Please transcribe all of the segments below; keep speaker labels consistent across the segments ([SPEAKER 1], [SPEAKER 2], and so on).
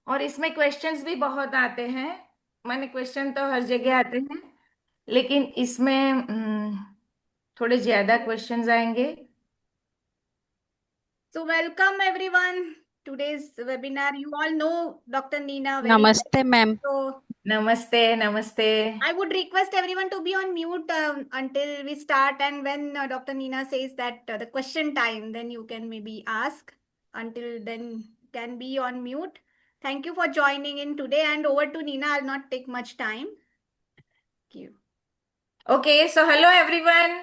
[SPEAKER 1] और इसमें क्वेश्चंस भी बहुत आते हैं। माने क्वेश्चन तो हर जगह आते हैं, लेकिन इसमें थोड़े ज्यादा क्वेश्चंस आएंगे।
[SPEAKER 2] So welcome everyone. Today's webinar. You all know Dr. Neena very well.
[SPEAKER 3] नमस्ते मैम।
[SPEAKER 2] So
[SPEAKER 1] नमस्ते नमस्ते।
[SPEAKER 2] I would request everyone to be on mute until we start, and when Dr. Neena says that the question time, then you can maybe ask. Until then, can be on mute. Thank you for joining in today, and over to Neena. I'll not take much time. Thank you.
[SPEAKER 1] Okay, so hello everyone,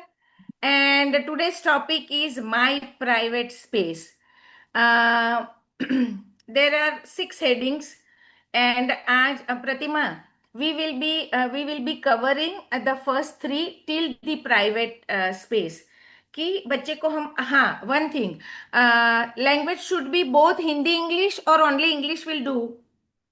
[SPEAKER 1] and today's topic is my private space. Uh, there are 6 headings, and as Pratima, we will be covering the first 3 till the private space. कि बच्चे को हम हाँ one thing, language should be both Hindi English और only English will do,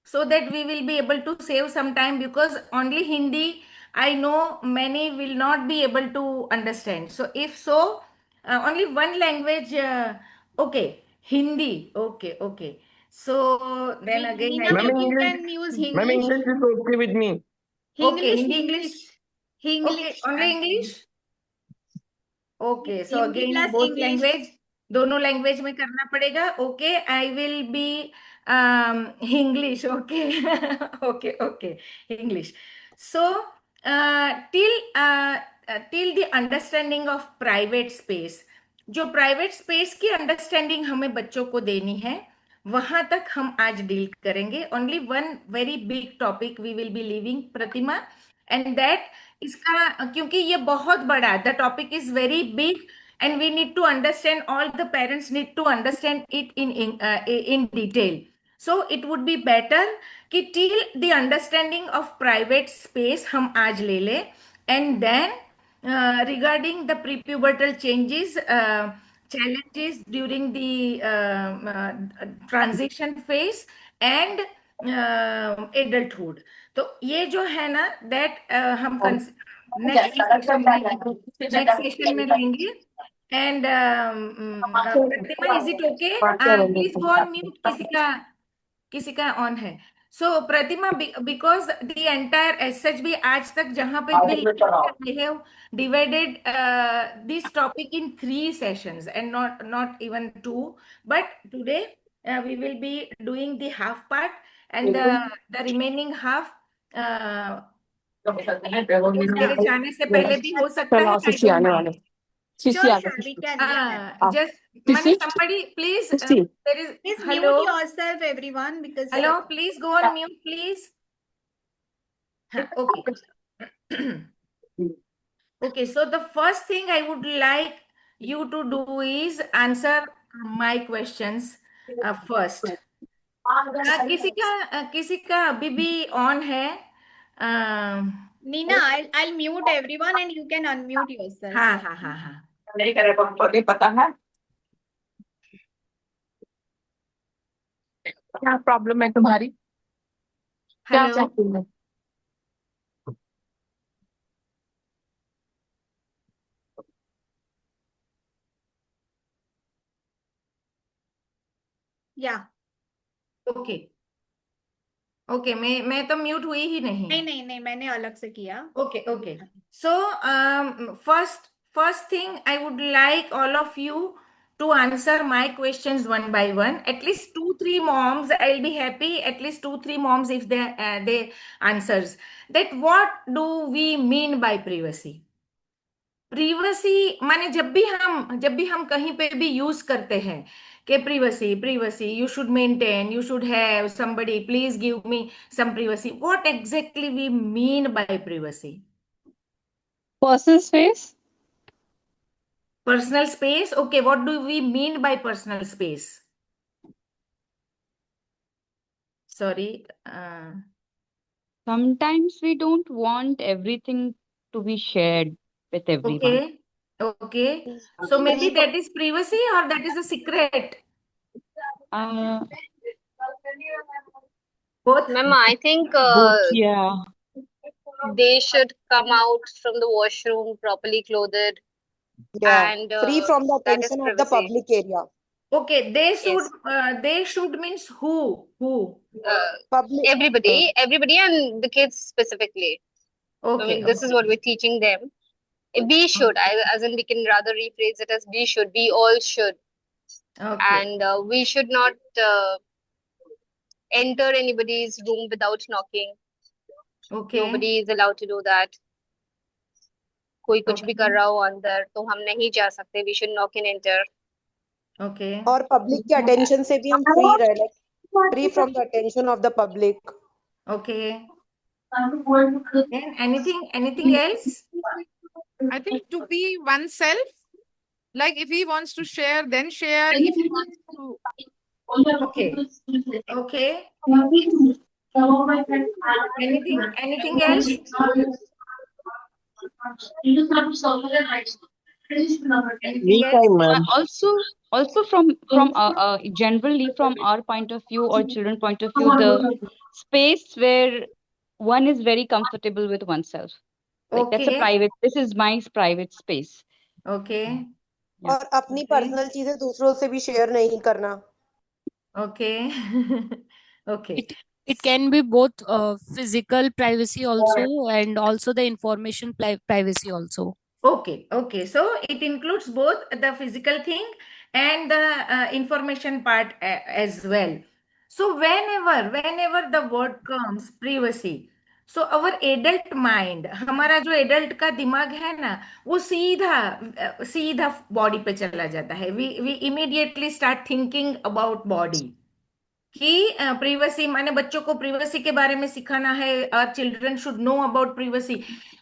[SPEAKER 1] so that we will be able to save some time, because only Hindi I know many will not be able to understand. So if so, only one language, okay, Hindi, okay, okay. So then again I
[SPEAKER 2] Neena,
[SPEAKER 1] will,
[SPEAKER 4] Ma'am,
[SPEAKER 2] maybe you
[SPEAKER 4] English.
[SPEAKER 2] can use
[SPEAKER 4] Ma'am,
[SPEAKER 2] English.
[SPEAKER 4] English is okay with me.
[SPEAKER 1] okay,
[SPEAKER 2] English,
[SPEAKER 1] Hindi English,
[SPEAKER 2] English,
[SPEAKER 1] okay,
[SPEAKER 2] English.
[SPEAKER 1] only
[SPEAKER 2] I'm
[SPEAKER 1] English,
[SPEAKER 2] saying.
[SPEAKER 1] okay. So
[SPEAKER 2] Hindi
[SPEAKER 1] again
[SPEAKER 2] plus
[SPEAKER 1] both
[SPEAKER 2] English.
[SPEAKER 1] language, दोनों language में करना पड़ेगा। Okay, I will be English, okay okay okay, English. So till till the understanding of private space, जो private space की understanding हमें बच्चों को देनी है, वहां तक हम आज डील करेंगे। Only one very big topic we will be living, Pratima, and that इसका, क्योंकि ये बहुत बड़ा, the topic is very big and we need to understand, all the parents need to understand it in detail. So it would be better कि till the understanding of private space हम आज ले ले, and then regarding the prepubertal changes, challenges during the transition phase and adulthood, तो ये जो है ना, that हम नेक्स्ट सेशन में लेंगे। And Pratima, is it okay? Please go on mute, किसी का ऑन है। सो प्रतिमा, बिकॉज द एंटायर एस भी आज तक जहां पे भी I have divided this topic in 3 sessions and not even 2, but today we will be doing the half part, and the remaining half मेरे
[SPEAKER 2] Yeah.
[SPEAKER 1] जाने से पहले भी हो सकता
[SPEAKER 3] चलो
[SPEAKER 1] है, आई
[SPEAKER 3] शिशी
[SPEAKER 1] डोंट
[SPEAKER 3] आने
[SPEAKER 1] माइंड।
[SPEAKER 3] वाले। शिशी
[SPEAKER 2] Sure,
[SPEAKER 3] आ गए।
[SPEAKER 2] sure. We can. Yeah.
[SPEAKER 1] Just
[SPEAKER 3] शिशी
[SPEAKER 1] mane somebody please,
[SPEAKER 3] शिशी
[SPEAKER 1] there is,
[SPEAKER 2] Please
[SPEAKER 1] hello,
[SPEAKER 2] mute yourself, everyone, because
[SPEAKER 1] hello, please go on mute, please. Okay. Okay, so the first thing I would like you to do is answer my questions first. किसी का अभी भी on है?
[SPEAKER 2] Neena, I'll mute everyone and you can unmute yourself.
[SPEAKER 1] हाँ हाँ हाँ हाँ,
[SPEAKER 3] नहीं करे तो हमको नहीं पता है क्या प्रॉब्लम है तुम्हारी, क्या
[SPEAKER 1] हेलो,
[SPEAKER 3] चाहती है।
[SPEAKER 2] Yeah.
[SPEAKER 1] ओके ओके, मैं तो म्यूट हुई ही नहीं।
[SPEAKER 2] नहीं, मैंने अलग से किया।
[SPEAKER 1] Okay, okay. So, first thing, I would like all of you to answer my questions one by one. At least 2, 3 moms, I'll be happy. At least 2, 3 moms, if they answers that. What do we mean by privacy? प्रीवसी माने जब भी हम कहीं पे भी use करते हैं कि privacy privacy, you should maintain, you should have somebody, please give me some privacy. What exactly we mean by privacy?
[SPEAKER 3] Personal space.
[SPEAKER 1] Personal space, okay. What do we mean by personal space? Sorry,
[SPEAKER 5] Sometimes we don't want everything to be shared with everyone.
[SPEAKER 1] okay, okay. So maybe that is privacy or that is a secret?
[SPEAKER 5] Uh,
[SPEAKER 1] Both.
[SPEAKER 6] Ma'am, I think
[SPEAKER 5] both, yeah.
[SPEAKER 6] they should come out from the washroom properly clothed,
[SPEAKER 7] Yeah,
[SPEAKER 6] and
[SPEAKER 7] free from the
[SPEAKER 6] that is
[SPEAKER 7] attention of the
[SPEAKER 6] privacy.
[SPEAKER 7] public area.
[SPEAKER 1] Okay, they should means who?
[SPEAKER 3] Public.
[SPEAKER 6] Everybody, and the kids specifically. I
[SPEAKER 1] Okay,
[SPEAKER 6] mean, this is what we're teaching them. We should, as in we can rather rephrase it as we should, we all should.
[SPEAKER 1] okay,
[SPEAKER 6] And we should not enter anybody's room without knocking.
[SPEAKER 1] okay,
[SPEAKER 6] Nobody is allowed to do that. कोई कुछ भी
[SPEAKER 1] okay,
[SPEAKER 6] कर रहा हो अंदर तो हम नहीं जा सकते. We should knock and enter.
[SPEAKER 1] okay,
[SPEAKER 3] और पब्लिक के अटेंशन से भी हम फ्री रहे, like free from the attention of the public.
[SPEAKER 1] okay. Then anything else?
[SPEAKER 4] I think to be oneself, like if he wants to share, then share. If he wants to,
[SPEAKER 1] Okay, okay. Anything else? Anything
[SPEAKER 7] Me
[SPEAKER 1] else?
[SPEAKER 7] time, ma'am.
[SPEAKER 5] Also from generally from our point of view or children point of view, the space where one is very comfortable with oneself. Like that's a
[SPEAKER 1] Okay,
[SPEAKER 5] private. This is my private space.
[SPEAKER 1] okay,
[SPEAKER 5] Yeah.
[SPEAKER 3] और अपनी personal चीजें दूसरों से भी share नहीं करना.
[SPEAKER 1] okay, okay.
[SPEAKER 8] It can be both physical privacy also and also the information privacy also.
[SPEAKER 1] Okay, okay. So it includes both the physical thing and the information part as well. So whenever the word comes privacy, so our adult mind, हमारा जो adult का दिमाग है ना, वो सीधा body पे चला जाता है. We immediately start thinking about body. कि प्रिवेसी माने बच्चों को प्रिवेसी के बारे में सिखाना है. Children should know about privacy.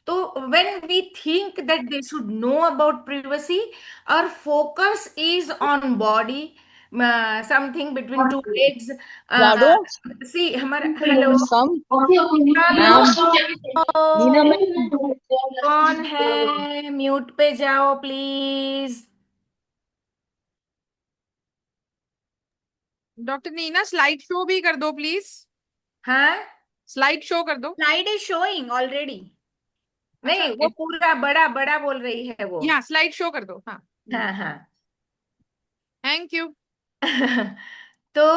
[SPEAKER 1] तो when we think that they should know about privacy, our focus is on body, something between two legs.
[SPEAKER 7] Rado,
[SPEAKER 1] see हमारा hello
[SPEAKER 7] some
[SPEAKER 1] hello,
[SPEAKER 7] Nina ma'am.
[SPEAKER 1] कौन है? Mute पे जाओ please.
[SPEAKER 4] Dr. Neena, slide show भी कर दो, please.
[SPEAKER 1] हाँ,
[SPEAKER 4] Slide show कर दो.
[SPEAKER 2] Slide is showing already.
[SPEAKER 1] नहीं वो पूरा बड़ा बड़ा बोल रही है वो.
[SPEAKER 4] Yeah, slide show कर दो. हाँ.
[SPEAKER 1] हाँ हाँ.
[SPEAKER 4] Thank you.
[SPEAKER 1] तो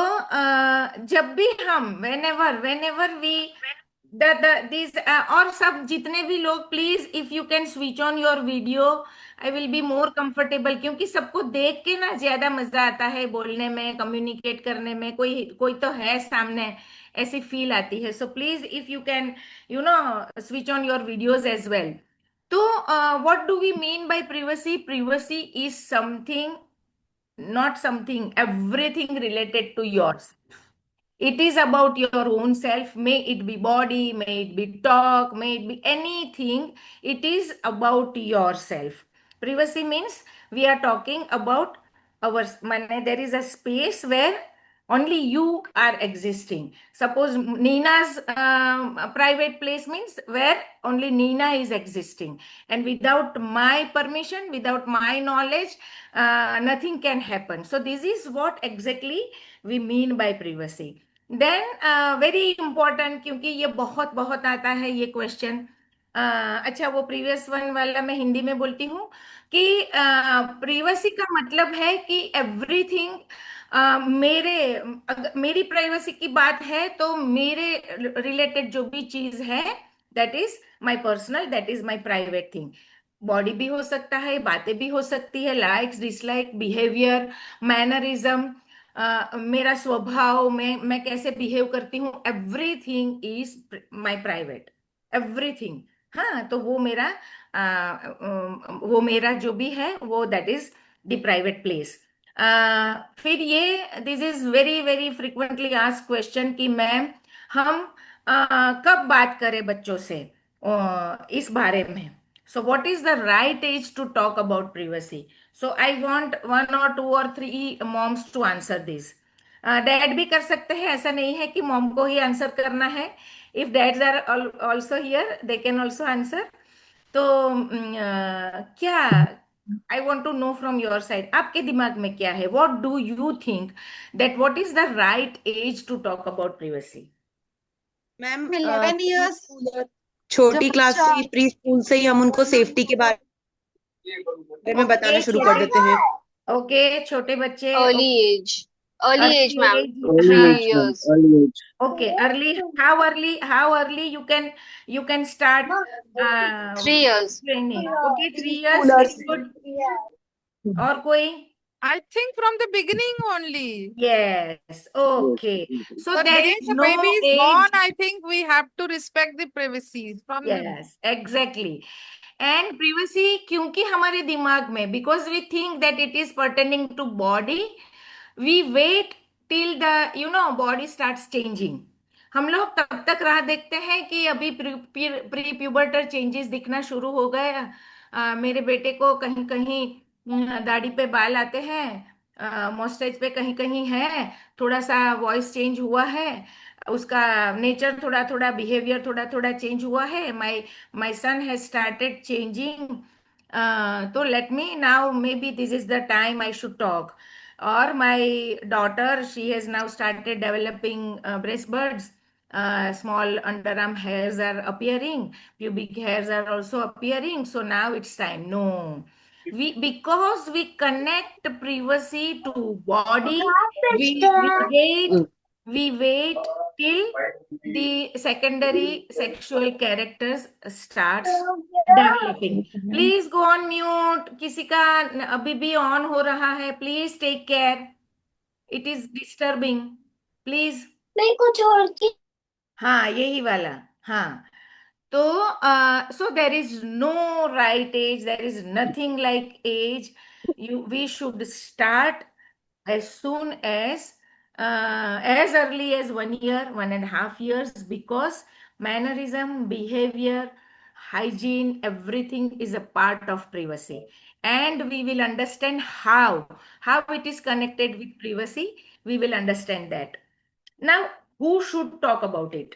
[SPEAKER 1] जब भी हम whenever we these और सब जितने भी लोग, please if you can switch on your video, I will be more comfortable. क्योंकि सबको देख के ना ज्यादा मजा आता है बोलने में, कम्युनिकेट करने में. कोई कोई तो है सामने, ऐसी फील आती है. So please if you can switch on your videos as well. तो what do we mean by privacy? Privacy is something, not something, everything related to yours. It is about your own self. May it be body, may it be talk, may it be anything. It is about yourself. Privacy means we are talking about our, there is a space where only you are existing. Suppose Nina's private place means where only Nina is existing, and without my permission, without my knowledge, nothing can happen. So this is what exactly we mean by privacy. Then very important, क्योंकि ये बहुत बहुत आता है ये question. अच्छा, वो previous one वाला मैं हिंदी में बोलती हूँ कि प्रिवेसी का मतलब है कि एवरीथिंग, मेरी प्राइवेसी की बात है तो मेरे रिलेटेड जो भी चीज है, that is my personal, that is my private thing. Body भी हो सकता है, बातें भी हो सकती है, लाइक्स डिसलाइक, बिहेवियर, मैनरिज्म, मेरा स्वभाव, मैं कैसे बिहेव करती हूँ, everything is my private, everything. हाँ, तो वो मेरा जो भी है वो that is the private place. फिर ये this is very very frequently asked question कि मैम हम कब बात करें बच्चों से इस बारे में. So what is the right age to talk about privacy? So I want 1 or 2 or 3 moms to answer this. Dad भी कर सकते हैं, ऐसा नहीं है कि मॉम को ही आंसर करना है. If dads are also here, they can also answer. तो क्या, I want to know from your side, आपके दिमाग में क्या है? What do you think that what is the right age to talk about privacy?
[SPEAKER 3] Ma'am
[SPEAKER 2] 11 years.
[SPEAKER 3] छोटी class से pre school से ही हम उनको सेफ्टी के बारे में बताना शुरू कर देते हैं.
[SPEAKER 1] ओके, छोटे बच्चे,
[SPEAKER 6] early age,
[SPEAKER 1] early
[SPEAKER 6] ma'am.
[SPEAKER 1] Age,
[SPEAKER 7] Early
[SPEAKER 1] हाँ,
[SPEAKER 6] 3
[SPEAKER 7] age, ma'am.
[SPEAKER 6] years.
[SPEAKER 7] Early age.
[SPEAKER 1] okay, early, how early you can start
[SPEAKER 6] 3 years.
[SPEAKER 1] training? Okay, 3 years,
[SPEAKER 3] Schoolers.
[SPEAKER 1] very good. और कोई?
[SPEAKER 4] I think from the beginning only.
[SPEAKER 1] Yes,
[SPEAKER 7] Yes,
[SPEAKER 1] okay.
[SPEAKER 7] yes.
[SPEAKER 1] So
[SPEAKER 4] The
[SPEAKER 1] there
[SPEAKER 4] day
[SPEAKER 1] is
[SPEAKER 4] the
[SPEAKER 1] no
[SPEAKER 4] baby is
[SPEAKER 1] age.
[SPEAKER 4] born, I think we have to respect the privacy from the
[SPEAKER 1] Yes, exactly. And privacy क्योंकि हमारे दिमाग में, because we think that it is pertaining to body, we wait till the body starts changing. हम लोग तब तक राह देखते हैं कि अभी प्री प्यूबर्टल चेंजेस दिखना शुरू हो गए। मेरे बेटे को कहीं कहीं दाढ़ी पे बाल आते हैं, मॉस्टैच पे कहीं कहीं है, थोड़ा सा वॉइस चेंज हुआ है, उसका नेचर थोड़ा थोड़ा, बिहेवियर थोड़ा थोड़ा चेंज हुआ है। My son has started changing, तो let me now, maybe this is the time I should talk. और my daughter, she has now started developing breast buds, small underarm hairs are appearing, pubic hairs are also appearing, so now it's time. No, because we connect privacy to body,
[SPEAKER 3] Mm.
[SPEAKER 1] we wait till the secondary sexual characters starts developing. Please go on mute. किसी का अभी भी on हो रहा है, please take care, it is disturbing, please. हाँ, यही वाला। हाँ, तो so there is no right age, there is nothing like age. We should start as soon as early as 1 year, 1.5 years, because mannerism, behavior, hygiene, everything is a part of privacy. And we will understand how it is connected with privacy. We will understand that. Now, who should talk about it?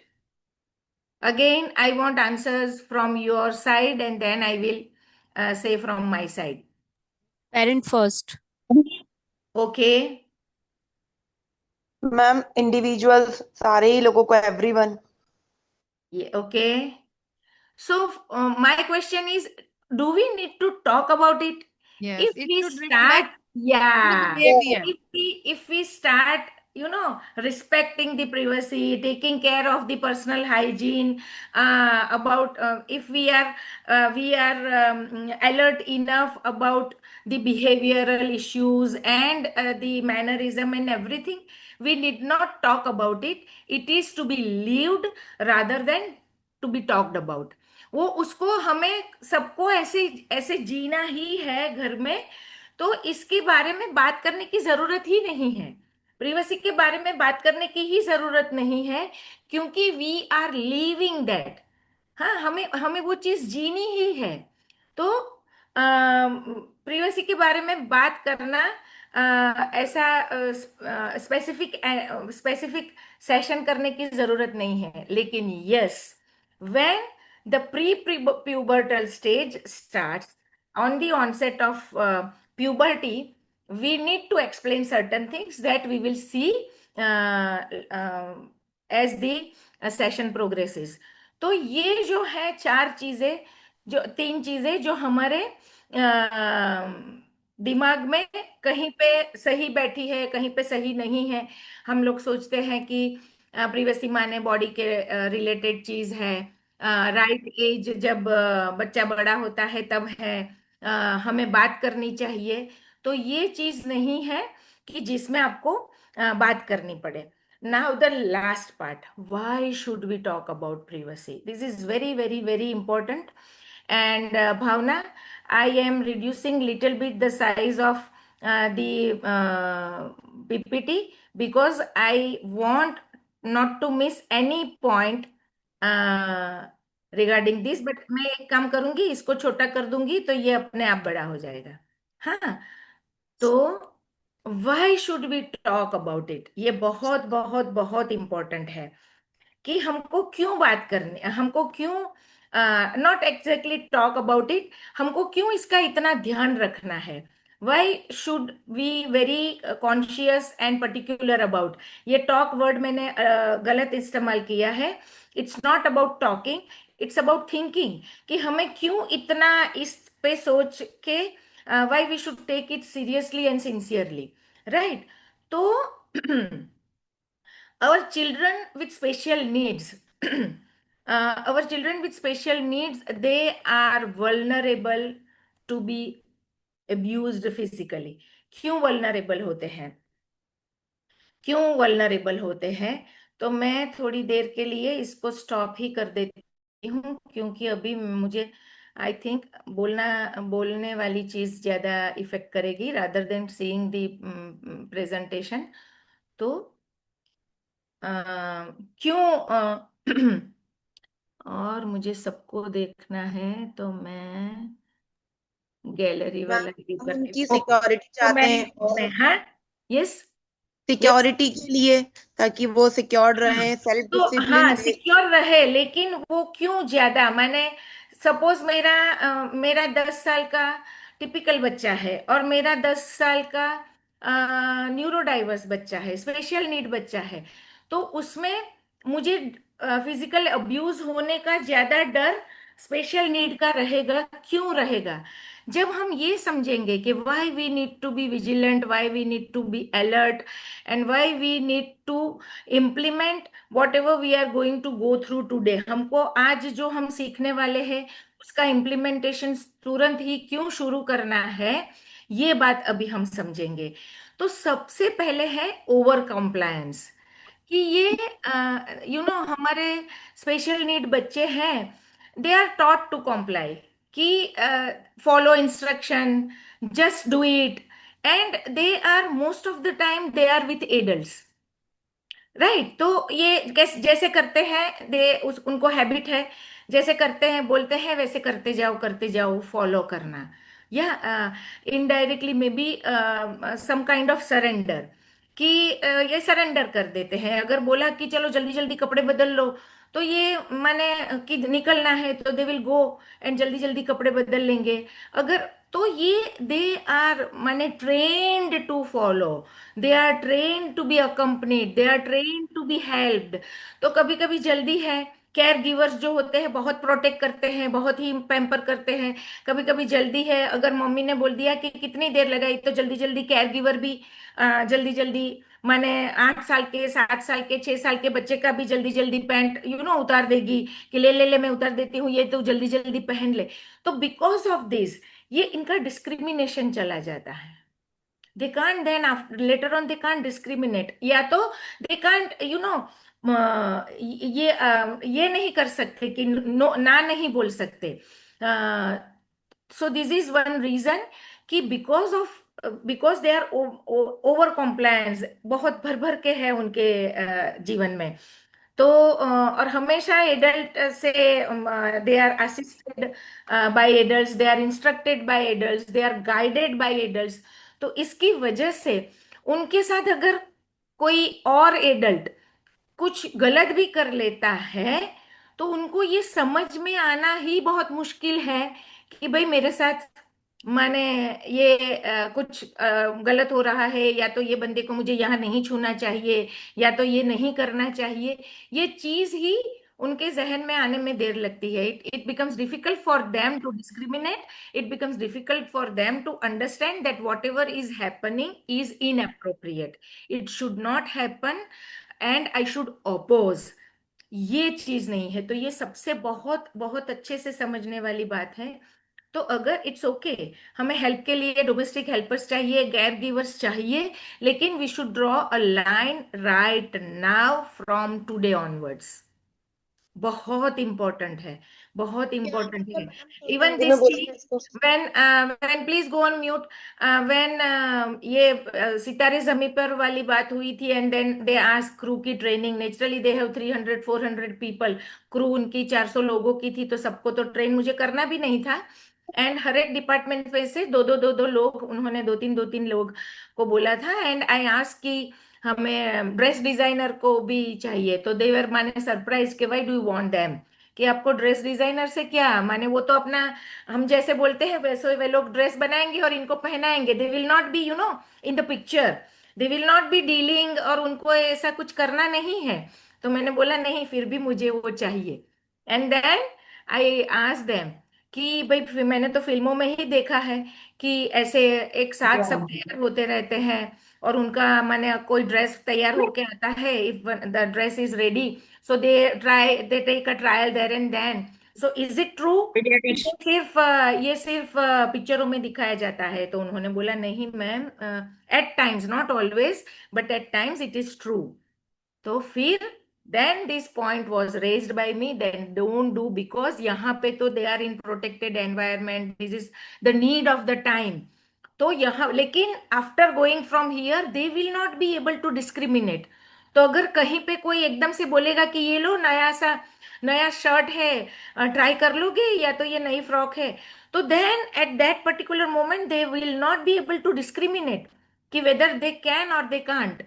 [SPEAKER 1] Again, I want answers from your side, and then I will say from my side.
[SPEAKER 8] Parent first.
[SPEAKER 1] Okay.
[SPEAKER 3] Ma'am individuals, सारे ही लोगों को, everyone.
[SPEAKER 1] Yeah, okay. So my question is, do we need to talk about it?
[SPEAKER 4] yes,
[SPEAKER 1] If
[SPEAKER 4] it
[SPEAKER 1] we
[SPEAKER 4] should
[SPEAKER 1] start,
[SPEAKER 4] reflect
[SPEAKER 1] yeah,
[SPEAKER 4] the behavior.
[SPEAKER 1] if we start, respecting the privacy, taking care of the personal hygiene, about if we are alert enough about the behavioral issues and the mannerism and everything, we need not talk about it. It is to be lived rather than to be talked about. वो उसको हमें सबको ऐसे ऐसे जीना ही है घर में, तो इसके बारे में बात करने की जरूरत ही नहीं है। प्रिवेसी के बारे में बात करने की ही जरूरत नहीं है, क्योंकि वी आर लिविंग दैट। हाँ, हमें हमें वो चीज जीनी ही है। तो प्रिवेसी के बारे में बात करना ऐसा स्पेसिफिक स्पेसिफिक सेशन करने की जरूरत नहीं है। लेकिन yes, when the pre-pubertal stage starts, on the onset of puberty, we need to explain certain things that we will see uh, uh, as the session progresses. तो ये जो है चार चीजें, जो तीन चीजें जो हमारे दिमाग में कहीं पे सही बैठी है, कहीं पे सही नहीं है। हम लोग सोचते हैं कि प्रीवियसली माने बॉडी के रिलेटेड चीज है, राइट एज जब बच्चा बड़ा होता है तब है, अ, हमें बात करनी चाहिए। तो ये चीज नहीं है कि जिसमें आपको बात करनी पड़े। Now the last part, why should we talk about privacy? This is very very very important. And Bhavna, I am reducing little bit the size of the PPT, because I want not to miss any point regarding this. But मैं एक काम करूंगी, इसको छोटा कर दूंगी तो ये अपने आप बड़ा हो जाएगा। हाँ, तो why should we talk about it, ये बहुत बहुत बहुत इंपॉर्टेंट है कि हमको क्यों बात करनी, हमको क्यों not exactly talk about it, हमको क्यों इसका इतना ध्यान रखना है। Why should we very conscious and particular about, ये टॉक वर्ड मैंने गलत इस्तेमाल किया है। It's not about talking, it's about thinking, कि हमें क्यों इतना इस पे सोच के why we should take it seriously and sincerely, right? तो our children with special needs our children with special needs, they are vulnerable to be abused physically. क्यों vulnerable होते हैं? क्यों वल्नरेबल होते हैं? तो मैं थोड़ी देर के लिए इसको स्टॉप ही कर देती हूँ, क्योंकि अभी मुझे आई थिंक बोलने वाली चीज ज्यादा इफेक्ट करेगी रादर देन सीइंग दी प्रेजेंटेशन। तो क्यों और मुझे सबको देखना है, तो मैं गैलरी वाला
[SPEAKER 3] मैम,
[SPEAKER 1] व्यू
[SPEAKER 3] हम
[SPEAKER 1] करती
[SPEAKER 3] उनकी
[SPEAKER 1] हूँ। ओके,
[SPEAKER 3] सिक्योरिटी
[SPEAKER 1] तो
[SPEAKER 3] चाहते हैं, और
[SPEAKER 1] हाँ, यस, यस।
[SPEAKER 3] सिक्योरिटी के लिए, ताकि वो सिक्योर्ड
[SPEAKER 1] हाँ,
[SPEAKER 3] रहे, सेल्फ
[SPEAKER 1] तो
[SPEAKER 3] डिसिप्लिन
[SPEAKER 1] हाँ
[SPEAKER 3] रहे।
[SPEAKER 1] सिक्योर रहे, लेकिन वो क्यों ज्यादा, मैंने सपोज मेरा 10 साल का टिपिकल बच्चा है और मेरा 10 साल का न्यूरो डाइवर्स बच्चा है, स्पेशल नीड बच्चा है, तो उसमें मुझे फिजिकल अब्यूज होने का ज्यादा डर स्पेशल नीड का रहेगा। क्यों रहेगा? जब हम ये समझेंगे कि why we need to be vigilant, why we need to be alert, and why we need to implement whatever we are going to go through today, हमको आज जो हम सीखने वाले हैं उसका इम्प्लीमेंटेशन तुरंत ही क्यों शुरू करना है, ये बात अभी हम समझेंगे। तो सबसे पहले है ओवर कॉम्प्लायंस, कि ये हमारे स्पेशल नीड बच्चे हैं, they are taught to comply, कि follow instruction, just do it, and they are most of the time they are with adults, right? तो ये जैसे करते हैं, उनको हैबिट है, जैसे करते हैं बोलते हैं वैसे करते जाओ, फॉलो करना, या indirectly maybe some kind of surrender, कि ये सरेंडर कर देते हैं। अगर बोला कि चलो जल्दी जल्दी कपड़े बदल लो, तो ये माने कि निकलना है तो दे विल गो एंड जल्दी जल्दी कपड़े बदल लेंगे। अगर तो ये दे आर माने trained to follow, they are train to be accompanied, they are train to be helped. तो कभी कभी जल्दी है, केयर गिवर्स जो होते हैं बहुत प्रोटेक्ट करते हैं, बहुत ही पैम्पर करते हैं। कभी कभी जल्दी है, अगर मम्मी ने बोल दिया कि कितनी देर लगाई, तो जल्दी जल्दी केयर गिवर भी जल्दी जल्दी, माने 8 साल के, 7 साल के, 6 साल के बच्चे का भी जल्दी जल्दी पैंट उतार देगी, कि ले ले ले मैं उतार देती हूँ, ये तो जल्दी जल्दी पहन ले। तो बिकॉज ऑफ दिस ये इनका डिस्क्रिमिनेशन चला जाता है। they can't then after later on they can't discriminate, या तो they can't ये नहीं कर सकते कि नो ना नहीं बोल सकते। So this is one reason, कि because they are over compliance, बहुत भर भर के है उनके जीवन में। तो और हमेशा एडल्ट से they are assisted by adults, they are instructed by adults, they are guided by adults. तो इसकी वजह से उनके साथ अगर कोई और एडल्ट कुछ गलत भी कर लेता है, तो उनको ये समझ में आना ही बहुत मुश्किल है कि भाई मेरे साथ माने ये कुछ गलत हो रहा है, या तो ये बंदे को मुझे यहाँ नहीं छूना चाहिए, या तो ये नहीं करना चाहिए। ये चीज ही उनके जहन में आने में देर लगती है। It becomes difficult for them to discriminate, it becomes difficult for them to understand that whatever is happening is inappropriate, it should not happen, and I should oppose. ये चीज नहीं है। तो ये सबसे बहुत बहुत अच्छे से समझने वाली बात है। तो अगर इट्स ओके हमें हेल्प के लिए डोमेस्टिक हेल्पर्स चाहिए, गैर गिवर्स चाहिए, लेकिन we should draw a line right now from today onwards. बहुत इंपॉर्टेंट है, बहुत
[SPEAKER 3] क्या
[SPEAKER 1] इंपॉर्टेंट
[SPEAKER 3] मतलब
[SPEAKER 1] है।
[SPEAKER 3] मैम,
[SPEAKER 1] इवन
[SPEAKER 3] हिंदी में
[SPEAKER 1] दिस
[SPEAKER 3] बोलेंगे
[SPEAKER 1] थिंग,
[SPEAKER 3] इसको?
[SPEAKER 1] when please go on mute, when ये सितारे जमी पर वाली बात हुई थी, and then they ask crew की training, naturally they have 300-400 people, crew उनकी 400 लोगों की थी, तो सबको तो ट्रेन मुझे करना भी नहीं था। एंड हर एक डिपार्टमेंट में से दो दो लोग, उन्होंने दो तीन लोग को बोला था। एंड आई आस्क कि हमें ड्रेस डिजाइनर को भी चाहिए, तो देवर माने सरप्राइज के why do you want them, कि आपको ड्रेस डिजाइनर से क्या, माने वो तो अपना, हम जैसे बोलते हैं वैसे वे लोग ड्रेस बनाएंगे और इनको पहनाएंगे, they will not be in the picture, they will not be dealing, और उनको ऐसा कुछ करना नहीं है। तो मैंने बोला नहीं, फिर भी मुझे वो चाहिए। And then I ask them कि भाई मैंने तो फिल्मों में ही देखा है कि ऐसे एक साथ सब तैयार होते रहते हैं और उनका माने कोई ड्रेस तैयार होके आता है, if the dress is ready, so they take a trial there and then. So is it true? ये सिर्फ पिक्चरों में दिखाया जाता है? तो उन्होंने बोला नहीं ma'am, at times, not always, but at times it is true. तो फिर then this point was raised by me, then don't do, because यहाँ पे तो they are in protected environment, this is the need of the time। तो यहाँ लेकिन after going from here they will not be able to discriminate. तो अगर कहीं पे कोई एकदम से बोलेगा कि ये लो नया शर्ट है, ट्राई कर लोगे, या तो ये नई फ्रॉक है, तो then at that particular moment they will not be able to discriminate कि वेदर दे कैन और दे कांट।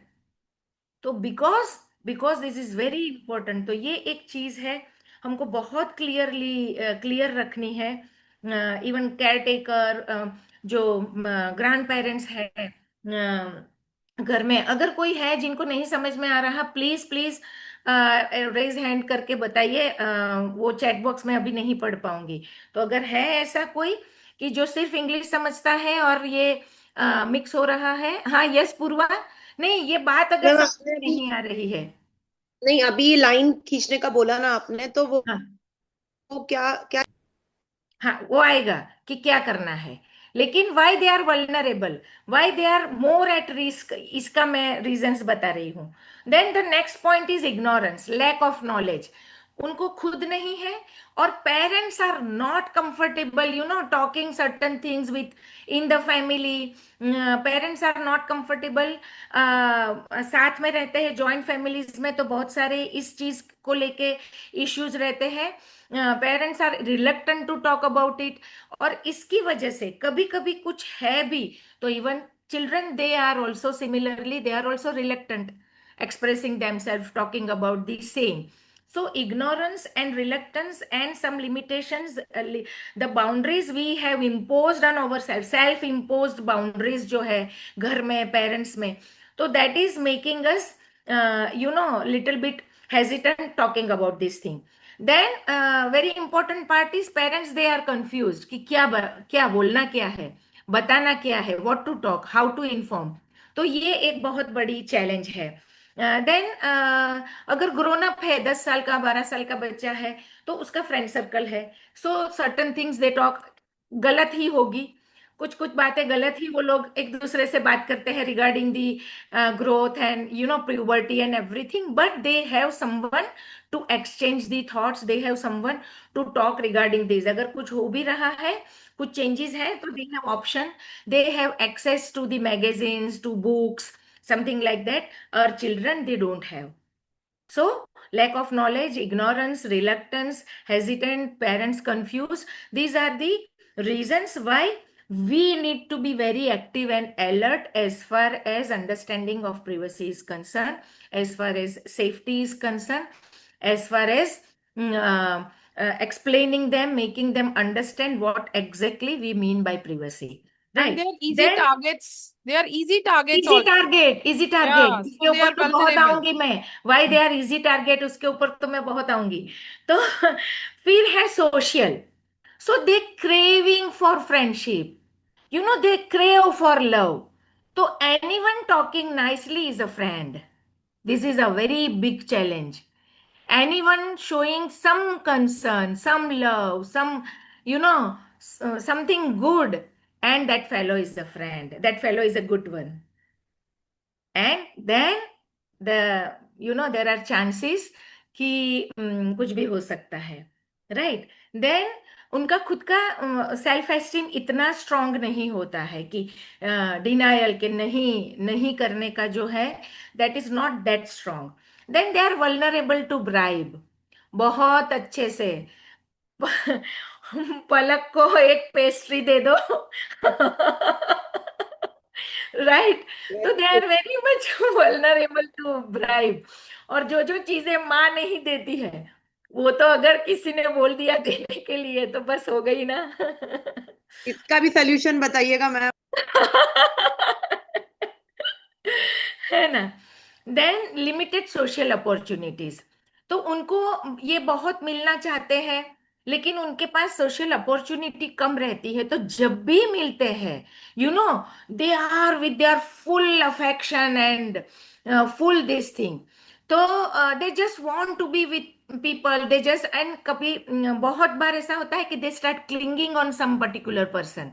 [SPEAKER 1] तो because because this is very important. तो ये एक चीज है हमको बहुत क्लियर रखनी है। इवन केयर टेकर, जो ग्रैंड पेरेंट्स है, घर में अगर कोई है जिनको नहीं समझ में आ रहा, प्लीज प्लीज रेज हैंड करके बताइए। वो चैट बॉक्स में अभी नहीं पढ़ पाऊंगी। तो अगर है ऐसा कोई कि जो सिर्फ इंग्लिश समझता है और ये मिक्स हो रहा है। हाँ, यस पूर्वा। नहीं, ये बात अगर
[SPEAKER 3] मैम
[SPEAKER 1] समझ
[SPEAKER 3] आपने
[SPEAKER 1] में
[SPEAKER 3] अभी,
[SPEAKER 1] नहीं आ रही है।
[SPEAKER 3] नहीं अभी लाइन खींचने का बोला ना आपने, तो
[SPEAKER 1] हाँ
[SPEAKER 3] वो क्या क्या
[SPEAKER 1] हाँ, वो आएगा कि क्या करना है। लेकिन why they are vulnerable, why they are more at risk, इसका मैं रीजंस बता रही हूँ। Then the next point is ignorance, lack of knowledge. उनको खुद नहीं है, और parents are not comfortable talking certain things with in the family. Parents are not comfortable साथ में रहते हैं जॉइंट फैमिलीज में, तो बहुत सारे इस चीज को लेके इश्यूज रहते हैं। Parents are reluctant to talk about it, और इसकी वजह से कभी कभी कुछ है भी तो even children they are also similarly, they are also reluctant expressing themselves, talking about the same. So ignorance and reluctance and some limitations, the boundaries we have imposed on ourselves, self imposed boundaries जो है घर में parents में, तो that is making us little bit hesitant talking about this thing. Then very important part is parents, they are confused कि क्या बोलना क्या है, बताना क्या है, what to talk, how to inform। तो ये एक बहुत बड़ी चैलेंज है। देन अगर ग्रोन अप है, 10 साल का 12 साल का बच्चा है, तो उसका फ्रेंड सर्कल है, so certain things they talk, गलत ही होगी, कुछ कुछ बातें गलत ही वो लोग एक दूसरे से बात करते हैं regarding the growth and puberty and everything, but they have someone to exchange the thoughts, they have someone to talk regarding this. अगर कुछ हो भी रहा है, कुछ चेंजेस है, तो they have option, they have access to the magazines, to books, something like that. Our children, they don't have. So lack of knowledge, ignorance, reluctance, hesitant, parents confused, these are the reasons why we need to be very active and alert as far as understanding of privacy is concerned, as far as safety is concerned, as far as explaining them, making them understand what exactly we mean by privacy,
[SPEAKER 4] And
[SPEAKER 1] right?
[SPEAKER 4] they are easy
[SPEAKER 1] Then
[SPEAKER 4] targets. They are easy targets
[SPEAKER 1] easy
[SPEAKER 4] also.
[SPEAKER 1] Target, easy target,
[SPEAKER 4] Yeah,
[SPEAKER 1] इसके
[SPEAKER 4] so they
[SPEAKER 1] ऊपर
[SPEAKER 4] are
[SPEAKER 1] तो बहुत
[SPEAKER 4] vulnerable.
[SPEAKER 1] आऊंगी मैं। Why they are easy target, उसके ऊपर तो मैं बहुत आऊंगी। तो फिर है social. So they craving for friendship, they crave for love. तो anyone talking nicely is a friend. This is a very big challenge. Anyone showing some concern, some love, something good, and that fellow is a friend, that fellow is a good one. And then there are chances कि कुछ भी हो सकता है, right? Then उनका खुद का self esteem इतना स्ट्रांग नहीं होता है कि डिनायल के नहीं नहीं करने का जो है, that is not that strong. Then they are vulnerable to bribe, बहुत अच्छे से। पलक को एक पेस्ट्री दे दो, राइट? तो they are very much vulnerable to bribe. और जो जो चीजें माँ नहीं देती है, वो तो अगर किसी ने बोल दिया देने के लिए, तो बस हो गई ना।
[SPEAKER 3] इसका भी सोल्यूशन बताइएगा मैम।
[SPEAKER 1] है ना? देन लिमिटेड सोशल अपॉर्चुनिटीज, तो उनको ये बहुत मिलना चाहते हैं, लेकिन उनके पास सोशल अपॉर्चुनिटी कम रहती है, तो जब भी मिलते हैं, you know, they are with their full affection and full this thing. तो they just want to be with people, they just, and कभी बहुत बार ऐसा होता है कि they start clinging on some particular person.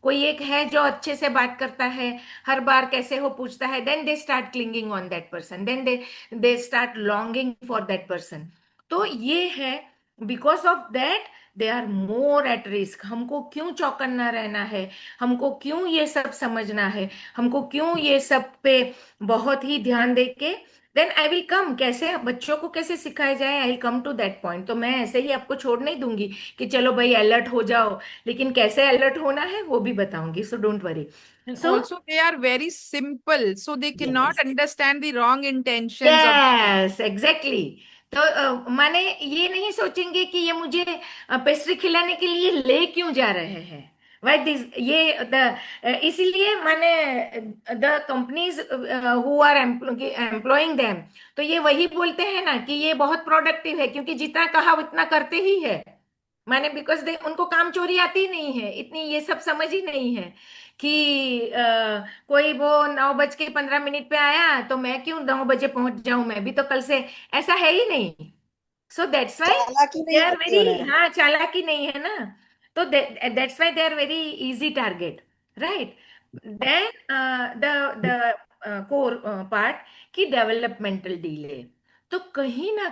[SPEAKER 1] कोई एक है जो अच्छे से बात करता है, हर बार कैसे हो पूछता है, then they start clinging on that person, then they start longing for that person. तो ये है, because of that they are more at risk. हमको क्यों चौकन्ना रहना है, हमको क्यों ये सब समझना है, हमको क्यों ये सब पे बहुत ही ध्यान दे के, देन आई विल कम, कैसे बच्चों को कैसे सिखाया जाए, I will come to that point. तो मैं ऐसे ही आपको छोड़ नहीं दूंगी कि चलो भाई अलर्ट हो जाओ, लेकिन कैसे अलर्ट होना है वो भी बताऊंगी, so don't worry.
[SPEAKER 4] And
[SPEAKER 1] so
[SPEAKER 4] also they are very simple, so they cannot
[SPEAKER 1] yes,
[SPEAKER 4] understand the wrong intentions of.
[SPEAKER 1] Yes exactly. तो माने ये नहीं सोचेंगे कि ये मुझे पेस्ट्री खिलाने के लिए ले क्यों जा रहे हैं, वाई दिस, ये इसीलिए माने the companies who are employing them, तो ये वही बोलते हैं ना कि ये बहुत प्रोडक्टिव है, क्योंकि जितना कहा उतना करते ही है। माने बिकॉज दे, उनको काम चोरी आती नहीं है, इतनी ये सब समझ ही नहीं है कि कोई वो 9:15 पे आया तो मैं क्यों 9 बजे पहुंच जाऊं, मैं भी तो कल से, ऐसा है ही नहीं। सो दैट्स वाई
[SPEAKER 3] चालाकी
[SPEAKER 1] दे
[SPEAKER 3] नहीं
[SPEAKER 1] आर
[SPEAKER 3] करती
[SPEAKER 1] वेरी,
[SPEAKER 3] उन्हें।
[SPEAKER 1] हाँ चालाकी नहीं है ना, तो that's why they are very easy target, right. Then the core part की डेवलपमेंटल डिले। तो कहीं ना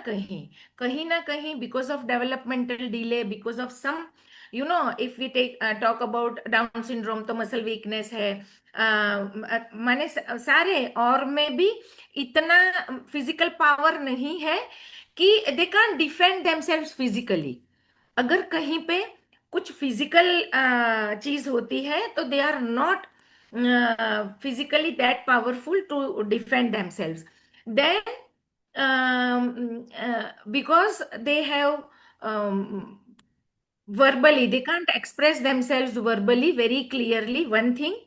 [SPEAKER 1] कहीं because of developmental delay, because of some, you know, if we take talk about Down syndrome, तो मसल वीकनेस है, माने सारे, और में भी इतना फिजिकल पावर नहीं है कि they can't defend themselves physically. अगर कहीं पे कुछ फिजिकल चीज होती है तो they are not physically that powerful to defend themselves. Then because they have verbally, they can't express themselves verbally very clearly, one thing.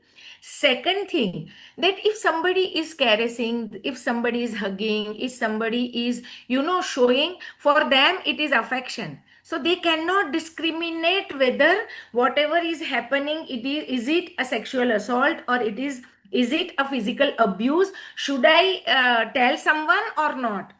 [SPEAKER 1] Second thing, that if somebody is caressing, if somebody is hugging, if somebody is, you know, showing, for them it is affection, so they cannot discriminate whether whatever is happening, is it a sexual assault, or is it a physical abuse, should I tell someone or not.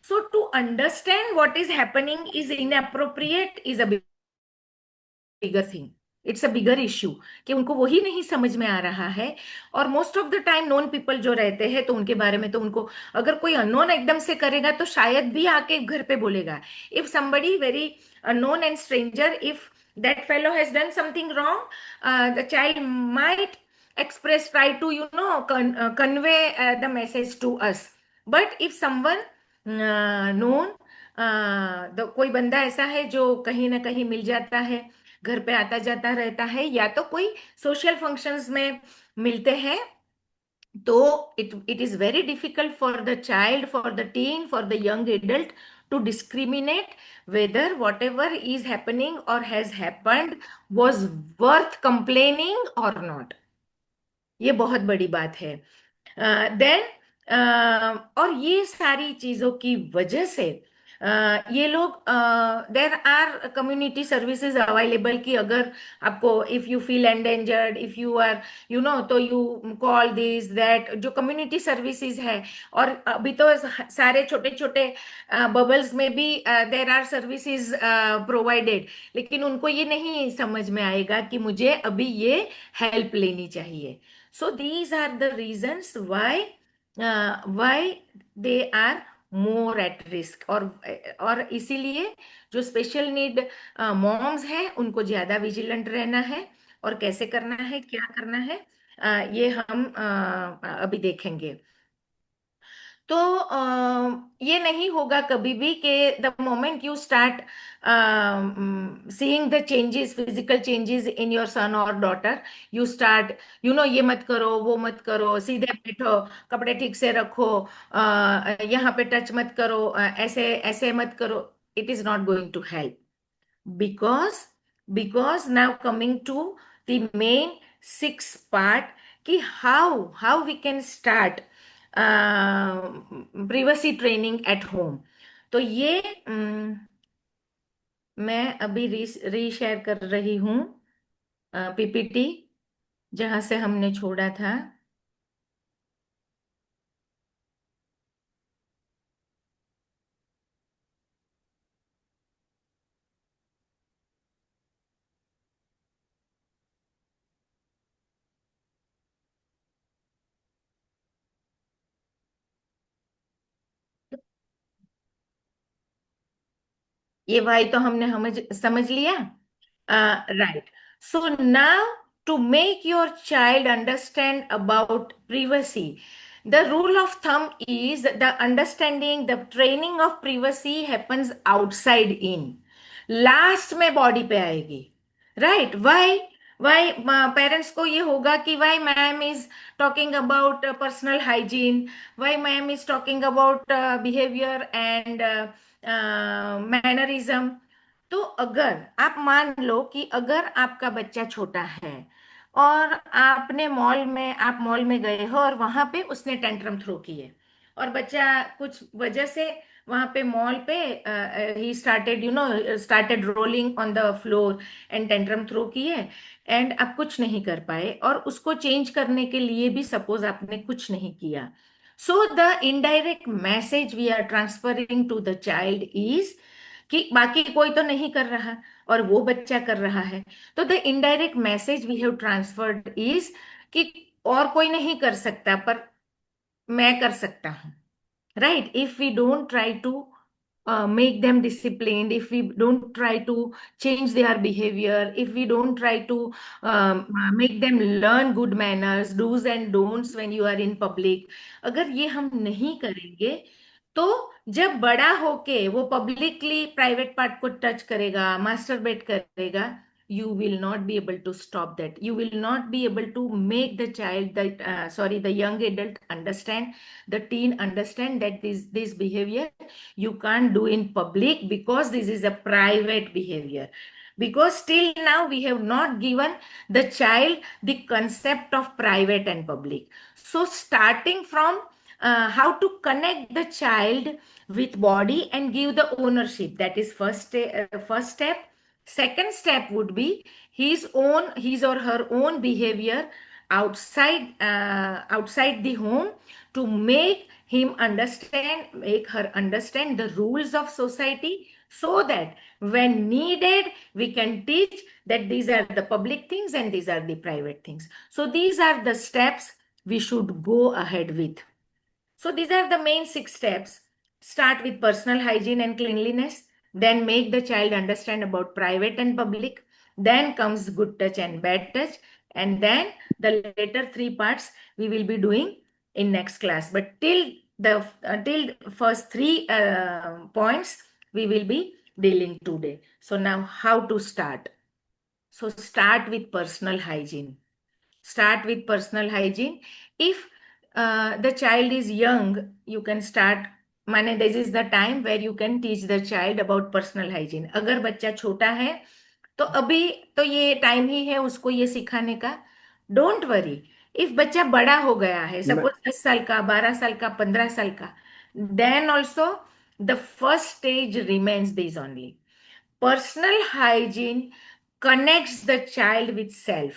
[SPEAKER 1] So to understand what is happening is inappropriate is a bigger thing, it's a bigger issue, कि उनको वही नहीं समझ में आ रहा है। और most of the time known people जो रहते हैं तो उनके बारे में तो उनको, अगर कोई अननोन एकदम से करेगा तो शायद भी आके घर पे बोलेगा। If somebody very unknown and stranger, if that fellow has done something wrong, the child might express, try to, you know, convey the message to us. But if someone known, कोई बंदा ऐसा है जो कहीं ना कहीं मिल जाता है, घर पे आता जाता रहता है, या तो कोई सोशल फंक्शंस में मिलते हैं, तो it is very difficult for the child, for the teen, for the young adult to discriminate whether whatever is happening और has happened was worth complaining और नॉट। ये बहुत बड़ी बात है। देन और ये सारी चीजों की वजह से ये लोग, there are community services available, कि अगर आपको, if you feel endangered, if you are, you know, तो यू कॉल दिस दैट, जो कम्युनिटी सर्विसेज है। और अभी तो सारे छोटे छोटे बबल्स में भी देर आर सर्विसेज प्रोवाइडेड, लेकिन उनको ये नहीं समझ में आएगा कि मुझे अभी ये हेल्प लेनी चाहिए। So these are the reasons why they are more at risk। और इसीलिए जो स्पेशल नीड मॉम्स हैं उनको ज्यादा विजिलेंट रहना है, और कैसे करना है, क्या करना है, ये हम अभी देखेंगे। तो ये नहीं होगा कभी भी कि the moment you start seeing the changes, physical changes in your son और daughter, you start, you know, ये मत करो, वो मत करो, सीधे बैठो, कपड़े ठीक से रखो, यहाँ पे टच मत करो, ऐसे ऐसे मत करो। It is not going to help, because now coming to the main six part, कि how we can start privacy training at home। तो ये मैं अभी रीशेयर कर रही हूँ पीपीटी, जहाँ से हमने छोड़ा था। ये भाई तो हमने समझ समझ लिया। Right. So now, to make your child understand about privacy, the rule of thumb is the understanding, the training of privacy happens outside in, last में बॉडी पे आएगी। राइट। वाई वाई पेरेंट्स को ये होगा कि why ma'am is talking about personal hygiene, why ma'am is talking about behaviour and mannerism. तो अगर आप मान लो कि अगर आपका बच्चा छोटा है और आप मॉल में गए हो और वहां पे उसने टेंट्रम थ्रो किए, और बच्चा कुछ वजह से वहां पे मॉल पे ही started rolling on the floor and tantrum throw किए, एंड आप कुछ नहीं कर पाए, और उसको चेंज करने के लिए भी सपोज आपने कुछ नहीं किया। So the indirect message we are transferring to the child is कि बाकी कोई तो नहीं कर रहा और वो बच्चा कर रहा है। तो the indirect message we have transferred is कि और कोई नहीं कर सकता पर मैं कर सकता हूँ। Right? If we don't try to make them disciplined, if we don't try to change their behavior, if we don't try to make them learn good manners, do's and don'ts when you are in public, अगर ये हम नहीं करेंगे तो जब बड़ा होके वो पब्लिकली प्राइवेट पार्ट को टच करेगा, मास्टरबेट करेगा, you will not be able to stop that. You will not be able to make the child, the young adult understand, the teen understand that this behavior you can't do in public because this is a private behavior. Because till now we have not given the child the concept of private and public. So starting from how to connect the child with body and give the ownership, that is first step. Second step would be his or her own behavior outside the home, to make make her understand the rules of society, so that when needed we can teach that these are the public things and these are the private things. So these are the steps we should go ahead with. So these are the main 6 steps. Start with personal hygiene and cleanliness, then make the child understand about private and public, then comes good touch and bad touch, and then the later 3 parts we will be doing in next class. But till first 3 points we will be dealing today. So now how to start? So start with personal hygiene. Start with personal hygiene. If the child is young, you can start, माने this is the time where you can teach the child about personal hygiene. अगर बच्चा छोटा है तो अभी तो ये time ही है उसको ये सिखाने का। डोंट वरी, इफ बच्चा बड़ा हो गया है, सपोज 10 साल का, 12 साल का, 15 साल का, then also the first stage remains this only. Personal hygiene connects the child with self.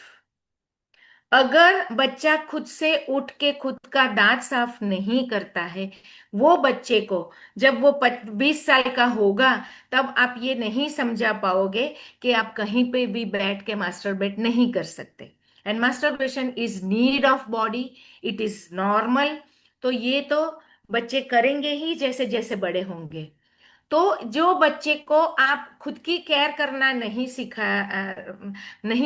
[SPEAKER 1] अगर बच्चा खुद से उठ के खुद का दांत साफ नहीं करता है, वो बच्चे को जब वो 20 साल का होगा तब आप ये नहीं समझा पाओगे कि आप कहीं पे भी बैठ के मास्टरबेट नहीं कर सकते। And masturbation is need of body, it is normal. तो ये तो बच्चे करेंगे ही जैसे जैसे बड़े होंगे। तो जो बच्चे को आप खुद की केयर करना नहीं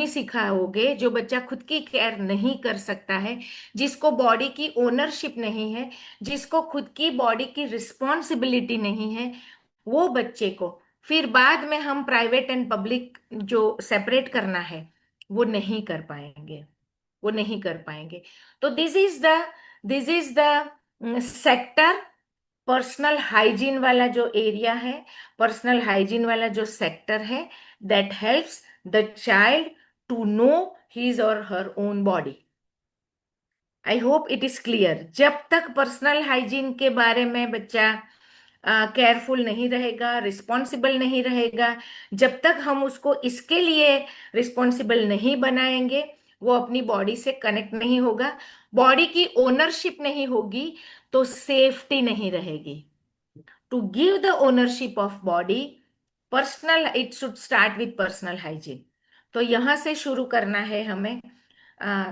[SPEAKER 1] सिखाओगे, जो बच्चा खुद की केयर नहीं कर सकता है, जिसको बॉडी की ओनरशिप नहीं है, जिसको खुद की बॉडी की रिस्पॉन्सिबिलिटी नहीं है, वो बच्चे को फिर बाद में हम प्राइवेट एंड पब्लिक जो सेपरेट करना है वो नहीं कर पाएंगे, वो नहीं कर पाएंगे। तो this is the sector, personal hygiene वाला जो एरिया है, पर्सनल हाइजीन वाला जो सेक्टर है, that helps the child to know his और her own body. I hope it is clear. जब तक पर्सनल हाइजीन के बारे में बच्चा केयरफुल नहीं रहेगा, रिस्पॉन्सिबल नहीं रहेगा, जब तक हम उसको इसके लिए रिस्पॉन्सिबल नहीं बनाएंगे, वो अपनी बॉडी से कनेक्ट नहीं होगा, बॉडी की ओनरशिप नहीं होगी, तो सेफ्टी नहीं रहेगी। To give the ownership of body, personal, it should start with personal hygiene. तो यहां से शुरू करना है हमें।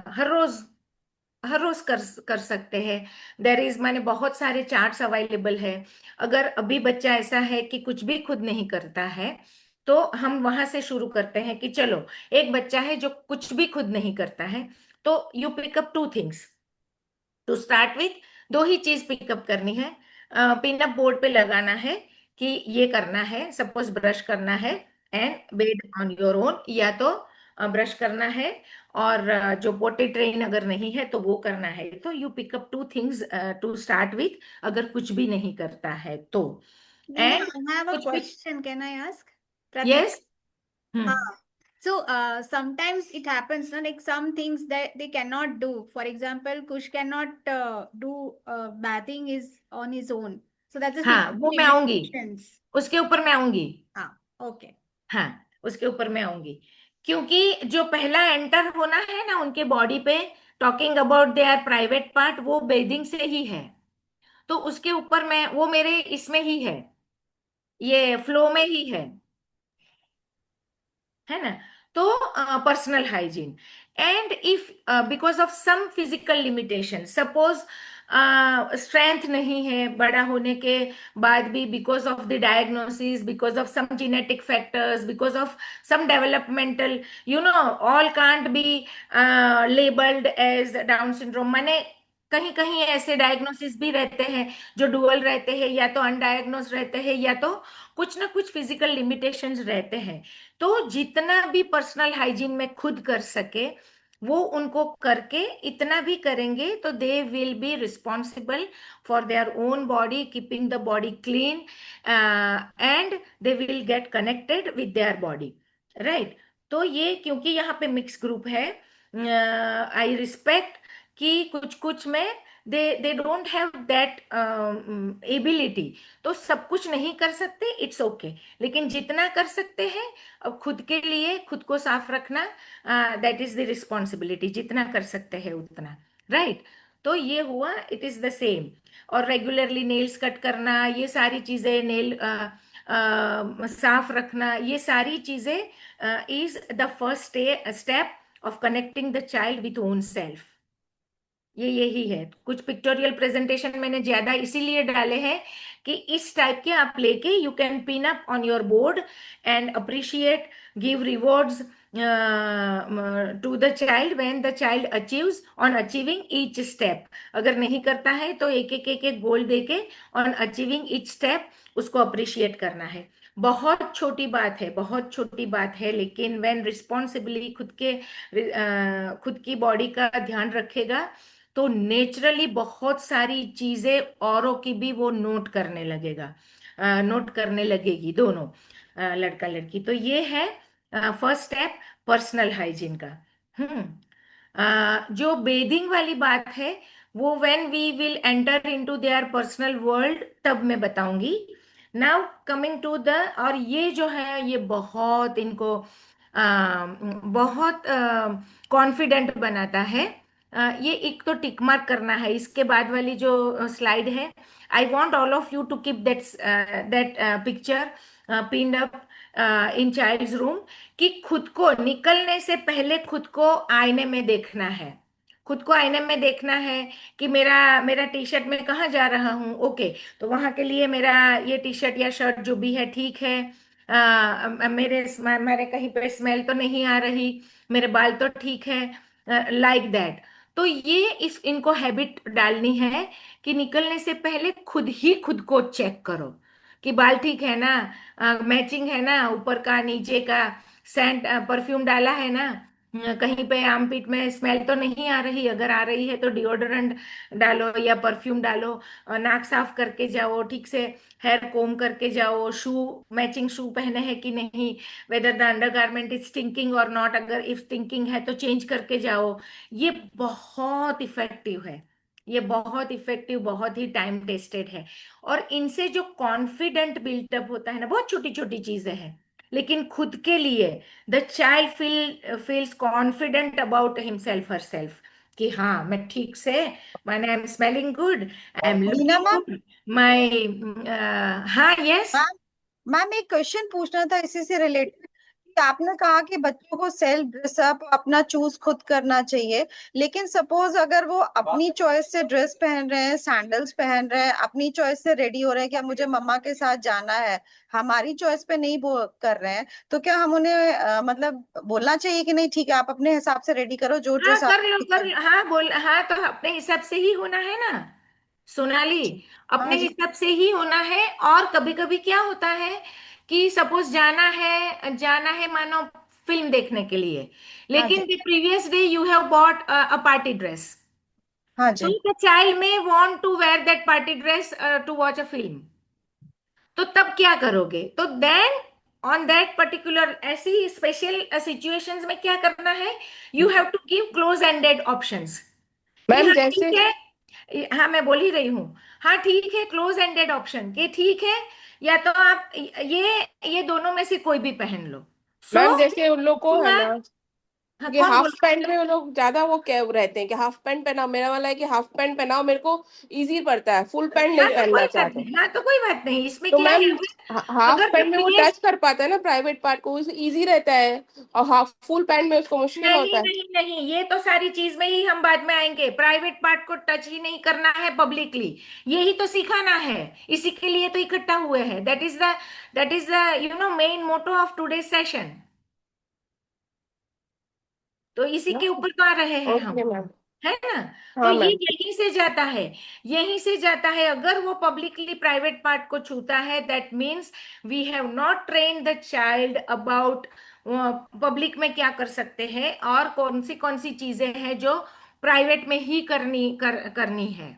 [SPEAKER 1] हर रोज, हर रोज कर सकते हैं। देर इज, मैंने बहुत सारे चार्ट्स अवेलेबल है। अगर अभी बच्चा ऐसा है कि कुछ भी खुद नहीं करता है, तो हम वहां से शुरू करते हैं कि चलो, एक बच्चा है जो कुछ भी खुद नहीं करता है, तो you pick up two things to start with. दो ही चीज पिकअप करनी है। पिनअप बोर्ड पे लगाना है कि ये करना है, सपोज ब्रश करना है, and bed on your own, या तो ब्रश करना है, और जो पोटी ट्रेन अगर नहीं है तो वो करना है। तो you pick up two things to start with, अगर कुछ भी नहीं करता है तो।
[SPEAKER 2] Nina,
[SPEAKER 1] and
[SPEAKER 2] I have a
[SPEAKER 1] कुछ भी,
[SPEAKER 2] question. Can I ask? Pratik?
[SPEAKER 1] Yes. Hmm.
[SPEAKER 2] So sometimes it happens, no? Like some things that they cannot do. For example, Kush cannot do bathing is on his own. So that's a
[SPEAKER 1] हाँ,
[SPEAKER 2] physical
[SPEAKER 1] वो मैं आऊंगी,
[SPEAKER 2] limitations.
[SPEAKER 1] उसके ऊपर मैं आऊंगी।
[SPEAKER 2] Okay.
[SPEAKER 1] हाँ, उसके ऊपर मैं आऊंगी, क्योंकि जो पहला एंटर होना है ना उनके बॉडी पे, talking about their private part, वो बेदिंग से ही है। तो उसके ऊपर मैं, वो मेरे इसमें ही है, ये फ्लो में ही है ना। तो personal hygiene, and if because of some physical limitation, suppose strength नहीं है बड़ा होने के बाद भी, because of the diagnosis, because of some genetic factors, because of some developmental, you know, all can't be labelled as Down syndrome. माने कहीं कहीं ऐसे डायग्नोसिस भी रहते हैं जो डुअल रहते हैं, या तो अनडायग्नोज रहते हैं, या तो कुछ ना कुछ फिजिकल लिमिटेशंस रहते हैं। तो जितना भी पर्सनल हाइजीन में खुद कर सके, वो उनको करके, इतना भी करेंगे तो they will be responsible for their own body, keeping the body clean, and they will get connected with their body, right. तो ये, क्योंकि यहाँ पे मिक्स ग्रुप है, आई रिस्पेक्ट कि कुछ कुछ में they don't have that ability, तो सब कुछ नहीं कर सकते, इट्स ओके, लेकिन जितना कर सकते हैं, अब खुद के लिए खुद को साफ रखना, दैट इज द रिस्पॉन्सिबिलिटी, जितना कर सकते हैं उतना, राइट। तो ये हुआ, इट इज द सेम। और रेगुलरली नेल्स कट करना, ये सारी चीजें, नेल साफ रखना, ये सारी चीजें is the first step of connecting the child with own self. ये यही है। कुछ पिक्टोरियल प्रेजेंटेशन मैंने ज्यादा इसीलिए डाले हैं कि इस टाइप के आप लेके you can pin up on your board and appreciate, give rewards to the child when the child achieves, on achieving each step. अगर नहीं करता है तो एक एक गोल देके ऑन अचीविंग ईच स्टेप उसको अप्रिशिएट करना है। बहुत छोटी बात है, बहुत छोटी बात है, लेकिन व्हेन रिस्पॉन्सिबली खुद की बॉडी का ध्यान रखेगा, तो नेचुरली बहुत सारी चीजें औरों की भी वो नोट करने लगेगा, नोट करने लगेगी, दोनों, लड़का लड़की। तो ये है फर्स्ट स्टेप पर्सनल हाइजीन का। जो बेदिंग वाली बात है, वो when we will enter into their personal world, तब मैं बताऊंगी। नाउ कमिंग टू द, और ये जो है, ये बहुत इनको बहुत कॉन्फिडेंट बनाता है। ये एक तो टिक मार्क करना है, इसके बाद वाली जो स्लाइड है, I want all of you to keep that picture pinned up in child's room, कि खुद को निकलने से पहले खुद को आईने में देखना है। खुद को आईने में देखना है कि मेरा मेरा टी शर्ट में कहाँ जा रहा हूँ, ओके, तो वहां के लिए मेरा ये टी शर्ट या शर्ट जो भी है ठीक है, मेरे कहीं पे स्मेल तो नहीं आ रही, मेरे बाल तो ठीक है, लाइक दैट। तो ये इनको हैबिट डालनी है कि निकलने से पहले खुद ही खुद को चेक करो कि बाल ठीक है ना, मैचिंग है ना, ऊपर का नीचे का, सेंट परफ्यूम डाला है ना, कहीं पे आर्मपिट में स्मेल तो नहीं आ रही, अगर आ रही है तो डिओडोरेंट डालो या परफ्यूम डालो, नाक साफ करके जाओ, ठीक से हेयर कोम करके जाओ, शू मैचिंग शू पहने हैं कि नहीं, whether the undergarment is stinking और नॉट, अगर इफ स्टिंकिंग है तो चेंज करके जाओ। ये बहुत इफेक्टिव है, ये बहुत इफेक्टिव, बहुत ही टाइम टेस्टेड है। और इनसे जो कॉन्फिडेंट बिल्टअप होता है ना, बहुत छोटी छोटी चीजें हैं, लेकिन खुद के लिए the child feels confident about himself her self, कि हाँ मैं ठीक से, my I am smelling good, I am
[SPEAKER 2] Meena
[SPEAKER 1] looking
[SPEAKER 2] ma'am,
[SPEAKER 1] good, my, हाँ यस।
[SPEAKER 2] मैम मैम एक क्वेश्चन पूछना था इसी से रिलेटेड कि आपने कहा कि बच्चों को सेल्फ ड्रेसअप अपना चूज खुद करना चाहिए, लेकिन सपोज अगर वो अपनी चॉइस से ड्रेस पहन रहे हैं, सैंडल्स पहन रहे हैं, अपनी चॉइस से रेडी हो रहे हैं कि अब मुझे मम्मा के साथ जाना है, हमारी चॉइस पे नहीं वो कर रहे हैं, तो क्या हम उन्हें मतलब बोलना चाहिए कि नहीं ठीक है आप अपने हिसाब से रेडी करो जो
[SPEAKER 1] हाँ
[SPEAKER 2] ड्रेस
[SPEAKER 1] कर
[SPEAKER 2] आपको
[SPEAKER 1] लो,
[SPEAKER 2] ठीक
[SPEAKER 1] कर
[SPEAKER 2] लगे?
[SPEAKER 1] लो, हाँ बोल, हाँ तो अपने हिसाब से ही होना है ना सोनाली,
[SPEAKER 2] हाँ
[SPEAKER 1] अपने
[SPEAKER 2] जी।
[SPEAKER 1] हिसाब से ही होना है। और कभी कभी क्या होता है कि सपोज जाना है मानो फिल्म देखने के लिए,
[SPEAKER 2] हाँ
[SPEAKER 1] लेकिन
[SPEAKER 2] जी।
[SPEAKER 1] The previous day you have bought a party dress,
[SPEAKER 2] हाँ
[SPEAKER 1] तो
[SPEAKER 2] जी।
[SPEAKER 1] The child may want to wear that party dress to watch a film, तो तब क्या करोगे? तो देन ऑन दैट पर्टिकुलर ऐसी स्पेशल सिचुएशंस में क्या करना है, you have to give close ended options, कि
[SPEAKER 3] मैम
[SPEAKER 1] हाँ
[SPEAKER 3] जैसे
[SPEAKER 1] ठीक है, हाँ मैं बोल ही रही हूँ, हाँ ठीक है, क्लोज एंडेड ऑप्शन, कि ठीक है, या तो आप ये दोनों में से कोई भी पहन लो। सो
[SPEAKER 3] मैम जैसे उन लोग को है
[SPEAKER 1] हुआ,
[SPEAKER 3] ना
[SPEAKER 1] हाँ
[SPEAKER 3] कि
[SPEAKER 1] कौन
[SPEAKER 3] हाफ
[SPEAKER 1] बोल
[SPEAKER 3] पैंट में वो लोग ज्यादा वो क्या रहते हैं कि हाफ पैंट पहनाओ, मेरा वाला है कि हाफ पैंट पहनाओ, मेरे को इजी पड़ता है, फुल पैंट
[SPEAKER 1] हाँ
[SPEAKER 3] नहीं
[SPEAKER 1] तो
[SPEAKER 3] पहनना
[SPEAKER 1] कोई बात
[SPEAKER 3] चाहते।
[SPEAKER 1] नहीं, हाँ तो कोई बात नहीं, इसमें
[SPEAKER 3] तो
[SPEAKER 1] क्या
[SPEAKER 3] मैम
[SPEAKER 1] है,
[SPEAKER 3] हाफ
[SPEAKER 1] अगर
[SPEAKER 3] पैंट में वो
[SPEAKER 1] बीपीएस,
[SPEAKER 3] टच कर पाता है ना प्राइवेट पार्ट को, इजी रहता है, और हाफ फुल पैंट में उसको मुश्किल होता
[SPEAKER 1] नहीं
[SPEAKER 3] है।
[SPEAKER 1] नहीं नहीं, ये तो सारी चीज में ही हम बाद में आएंगे, प्राइवेट पार्ट को टच ही नहीं करना है पब्लिकली, यही तो सिखाना है, इसी के लिए तो इकट्ठा हुए हैं, that is the main motto of today session, तो इसी के ऊपर तो आ रहे हैं हम,
[SPEAKER 3] ओके मैम।
[SPEAKER 1] है ना? तो
[SPEAKER 3] हाँ
[SPEAKER 1] ये
[SPEAKER 3] मैम।
[SPEAKER 1] यहीं से जाता है, यहीं से जाता है, अगर वो पब्लिकली प्राइवेट पार्ट को छूता है, that means we have not train the child about public में क्या कर सकते हैं और कौन सी चीजें हैं जो प्राइवेट में ही करनी है।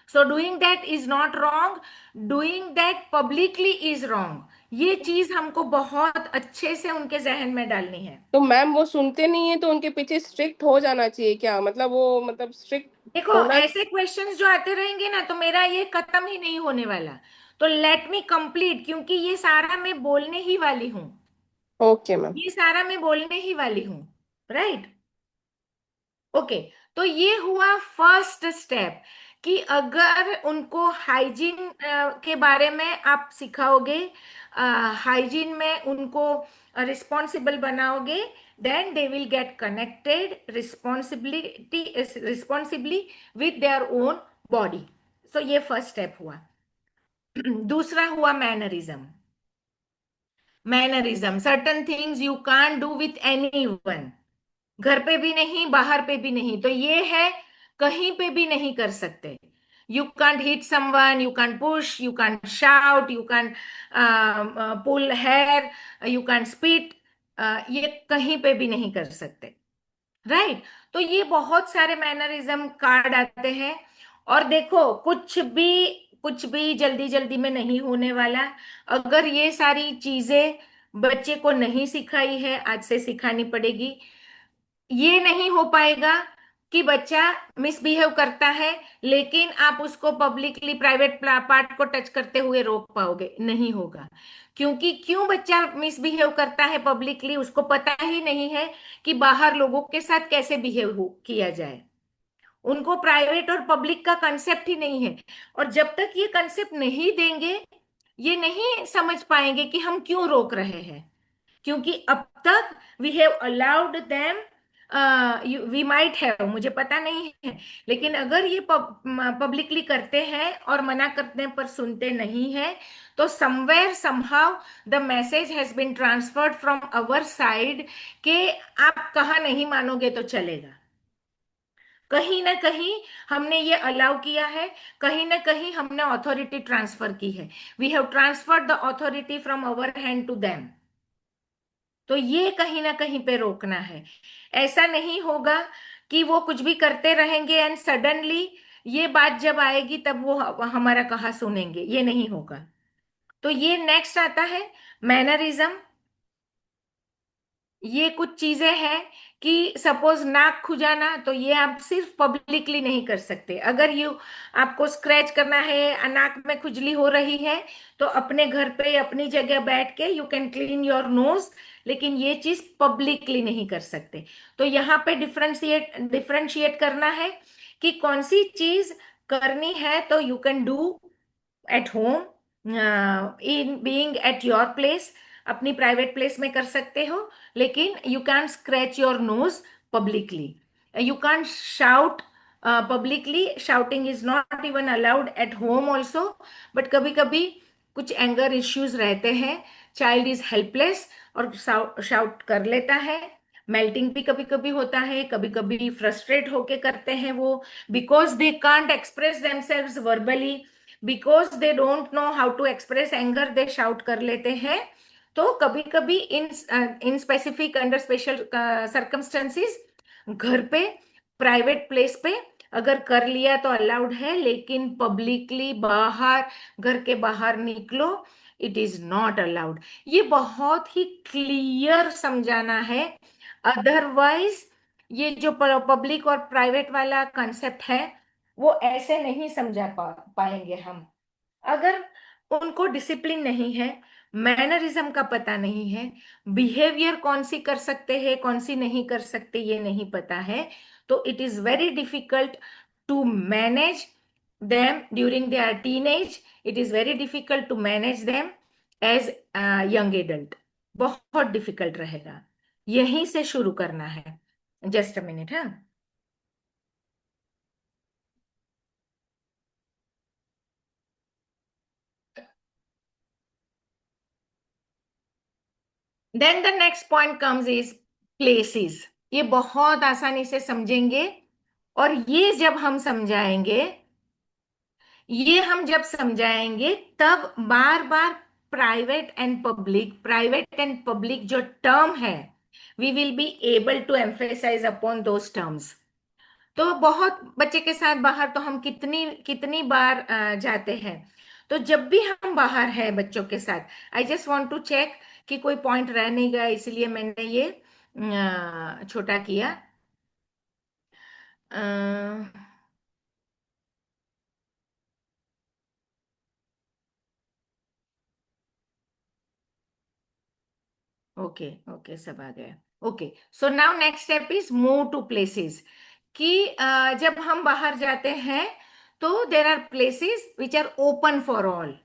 [SPEAKER 1] So doing that is not wrong, doing that publicly is wrong, ये चीज हमको बहुत अच्छे से उनके जहन में डालनी है।
[SPEAKER 3] तो मैम वो सुनते नहीं है तो उनके पीछे स्ट्रिक्ट हो जाना चाहिए क्या, मतलब वो मतलब स्ट्रिक्ट
[SPEAKER 1] देखो
[SPEAKER 3] होना।
[SPEAKER 1] ऐसे क्वेश्चंस जो आते रहेंगे ना, तो मेरा ये खत्म ही नहीं होने वाला, तो लेट मी कंप्लीट, क्योंकि ये सारा मैं बोलने ही वाली हूँ,
[SPEAKER 3] ओके मैम।
[SPEAKER 1] ये सारा मैं बोलने ही वाली हूँ, राइट? ओके, तो ये हुआ फर्स्ट स्टेप, कि अगर उनको हाइजीन के बारे में आप सिखाओगे, हाइजीन में उनको रिस्पॉन्सिबल बनाओगे, then they will get connected responsibly with their own body. So ये फर्स्ट स्टेप हुआ। दूसरा हुआ mannerism. Mannerism, certain things you can't do with anyone, घर पे भी नहीं, बाहर पे भी नहीं, तो ये है, कहीं पे भी नहीं कर सकते। You can't hit someone, you can't push, you can't shout, you can't pull hair, you can't spit, ये कहीं पे भी नहीं कर सकते, राइट? तो ये बहुत सारे मैनरिज्म कार्ड आते हैं। और देखो कुछ भी जल्दी जल्दी में नहीं होने वाला, अगर ये सारी चीजें बच्चे को नहीं सिखाई है, आज से सिखानी पड़ेगी। ये नहीं हो पाएगा कि बच्चा मिसबिहेव करता है, लेकिन आप उसको पब्लिकली प्राइवेट पार्ट को टच करते हुए रोक पाओगे? नहीं होगा, क्योंकि क्यों बच्चा मिसबिहेव करता है पब्लिकली, उसको पता ही नहीं है कि बाहर लोगों के साथ कैसे बिहेव किया जाए, उनको प्राइवेट और पब्लिक का कंसेप्ट ही नहीं है। और जब तक ये कंसेप्ट नहीं देंगे, ये नहीं समझ पाएंगे कि हम क्यों रोक रहे हैं, क्योंकि अब तक we have allowed them, we might have, मुझे पता नहीं है, लेकिन अगर ये पब्लिकली करते हैं और मना करने पर सुनते नहीं है, तो somewhere somehow the message has been transferred from our side, कि आप कहा नहीं मानोगे तो चलेगा। कहीं ना कहीं हमने ये अलाउ किया है, कहीं ना कहीं हमने अथॉरिटी ट्रांसफर की है, we have transferred the authority from our hand to them. तो ये कहीं ना कहीं पे रोकना है। ऐसा नहीं होगा कि वो कुछ भी करते रहेंगे एंड सडनली ये बात जब आएगी तब वो हमारा कहा सुनेंगे, ये नहीं होगा। तो ये नेक्स्ट आता है मैनरिज्म। ये कुछ चीजें हैं कि सपोज नाक खुजाना, तो ये आप सिर्फ पब्लिकली नहीं कर सकते। अगर यू आपको स्क्रैच करना है, नाक में खुजली हो रही है, तो अपने घर पे अपनी जगह बैठ के you can clean your nose, लेकिन ये चीज पब्लिकली नहीं कर सकते। तो यहाँ पे डिफरेंशिएट डिफरेंशिएट करना है कि कौन सी चीज करनी है तो you can do at home, in being at your place, अपनी प्राइवेट प्लेस में कर सकते हो, लेकिन you can scratch your nose publicly, you can shout publicly. Shouting is not even allowed at home also, but कभी कभी कुछ anger issues रहते हैं, चाइल्ड इज हेल्पलेस और शाउट कर लेता है। मेल्टिंग भी कभी कभी होता है, कभी कभी फ्रस्ट्रेट होके करते हैं वो, because they can't express themselves verbally, because they don't know how to express anger, they shout कर लेते हैं। तो कभी कभी in specific under special circumstances घर पे प्राइवेट प्लेस पे अगर कर लिया तो अलाउड है, लेकिन पब्लिकली बाहर, घर के बाहर निकलो, इट इज नॉट अलाउड। ये बहुत ही क्लियर समझाना है, अदरवाइज ये जो पब्लिक और प्राइवेट वाला कंसेप्ट है वो ऐसे नहीं समझा पाएंगे हम। अगर उनको डिसिप्लिन नहीं है, मैनरिज्म का पता नहीं है, बिहेवियर कौन सी कर सकते हैं कौन सी नहीं कर सकते ये नहीं पता है, तो it is very difficult to manage them during their teenage, it is very difficult to manage them as young adult. बहुत डिफिकल्ट रहेगा, यहीं से शुरू करना है। जस्ट अ मिनट, है। Then the next point comes is places. ये बहुत आसानी से समझेंगे, और ये जब हम समझाएंगे, ये हम जब समझाएंगे तब बार बार प्राइवेट एंड पब्लिक जो टर्म है, we will be able to emphasize upon those terms. तो बहुत बच्चे के साथ बाहर तो हम कितनी कितनी बार जाते हैं। तो जब भी हम बाहर हैं बच्चों के साथ, I just want to check कि कोई पॉइंट रह नहीं गया, इसलिए मैंने ये छोटा किया। ओके ओके, सब आ गया। Okay, so now next step is move to places. कि जब हम बाहर जाते हैं तो there are places which are open for all.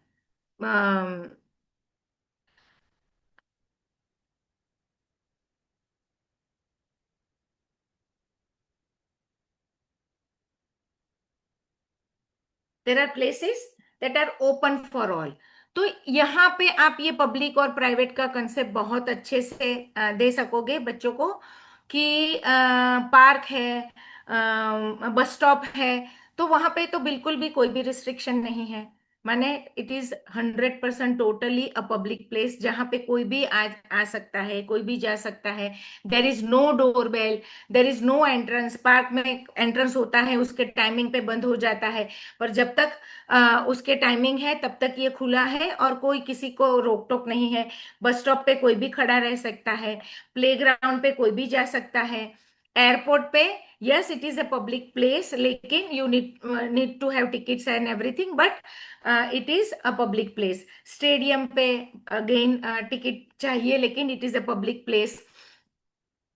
[SPEAKER 1] There are places that are open for all. तो यहाँ पे आप ये पब्लिक और प्राइवेट का कंसेप्ट बहुत अच्छे से दे सकोगे बच्चों को, कि पार्क है, बस स्टॉप है, तो वहां पे तो बिल्कुल भी कोई भी रिस्ट्रिक्शन नहीं है। माने it is 100% totally a public place, जहाँ पे कोई भी आ सकता है, कोई भी जा सकता है। There is no door bell, there is no entrance. Park में एंट्रेंस होता है, उसके टाइमिंग पे बंद हो जाता है, पर जब तक उसके टाइमिंग है तब तक ये खुला है और कोई किसी को रोक टोक नहीं है। बस स्टॉप पे कोई भी खड़ा रह सकता है, प्लेग्राउंड पे कोई भी जा सकता है, एयरपोर्ट पे yes it is a public place, लेकिन you need to have tickets and everything, but it is a public place. Stadium पे अगेन टिकट चाहिए, लेकिन it is a public place.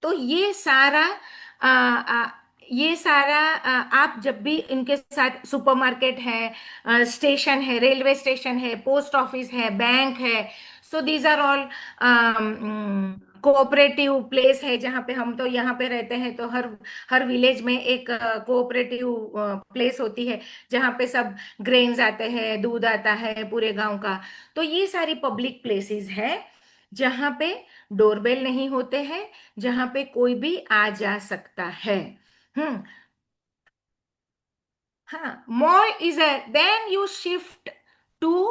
[SPEAKER 1] तो ये सारा आप जब भी इनके साथ, सुपरमार्केट है, स्टेशन है, रेलवे स्टेशन है, पोस्ट ऑफिस है, बैंक है, so these are all cooperative place है। जहाँ पे हम तो यहाँ पे रहते हैं, तो हर हर विलेज में एक कोऑपरेटिव प्लेस होती है, जहाँ पे सब ग्रेन्स आते हैं, दूध आता है पूरे गांव का। तो ये सारी पब्लिक प्लेसेस है जहाँ पे डोरबेल नहीं होते हैं, जहां पे कोई भी आ जा सकता है। हम्म। हाँ, mall is a, then you shift to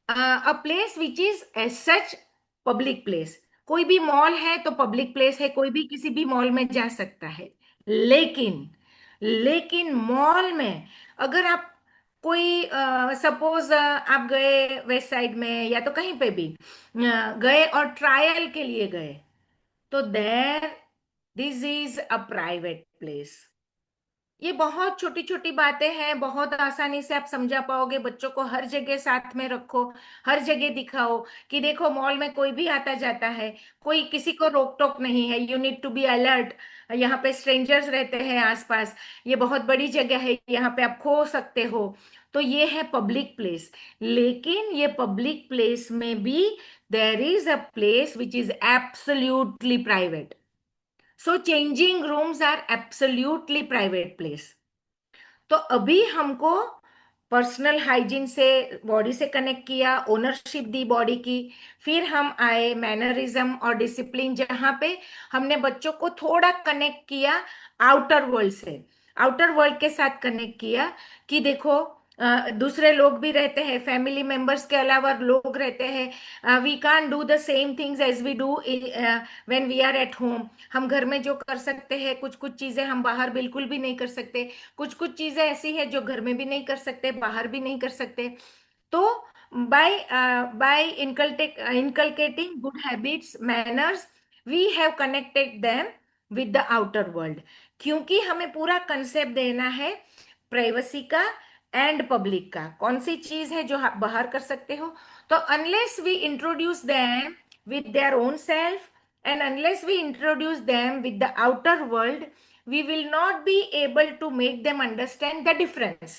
[SPEAKER 1] a place which is as such public place. कोई भी मॉल है तो पब्लिक प्लेस है, कोई भी किसी भी मॉल में जा सकता है। लेकिन लेकिन मॉल में अगर आप कोई सपोज आप गए वेस्ट साइड में या तो कहीं पे भी गए और ट्रायल के लिए गए, तो there this is a private place. ये बहुत छोटी छोटी बातें हैं, बहुत आसानी से आप समझा पाओगे। बच्चों को हर जगह साथ में रखो, हर जगह दिखाओ कि देखो मॉल में कोई भी आता जाता है, कोई किसी को रोक टोक नहीं है, you need to be alert. यहाँ पे स्ट्रेंजर्स रहते हैं आसपास, ये बहुत बड़ी जगह है, यहाँ पे आप खो सकते हो। तो ये है पब्लिक प्लेस। लेकिन ये पब्लिक प्लेस में भी there is a place which is absolutely private. So changing rooms are absolutely private place. तो अभी हमको पर्सनल हाइजीन से, बॉडी से कनेक्ट किया, ओनरशिप दी बॉडी की। फिर हम आए मैनरिज्म और डिसिप्लिन, जहां पे हमने बच्चों को थोड़ा कनेक्ट किया आउटर वर्ल्ड से, आउटर वर्ल्ड के साथ कनेक्ट किया कि देखो दूसरे लोग भी रहते हैं, फैमिली मेंबर्स के अलावा लोग रहते हैं। We can do the same things as we do when we are at home. हम घर में जो कर सकते हैं, कुछ कुछ चीजें हम बाहर बिल्कुल भी नहीं कर सकते, कुछ कुछ चीजें ऐसी है जो घर में भी नहीं कर सकते, बाहर भी नहीं कर सकते। तो bye inculcating good habits, manners, we have connected them with the outer world। क्योंकि हमें पूरा कंसेप्ट देना है प्राइवेसी का एंड पब्लिक का, कौन सी चीज है जो आप बाहर कर सकते हो। तो unless we introduce them with their own self, and unless we introduce them with the outer world, we will not be able to make them understand the difference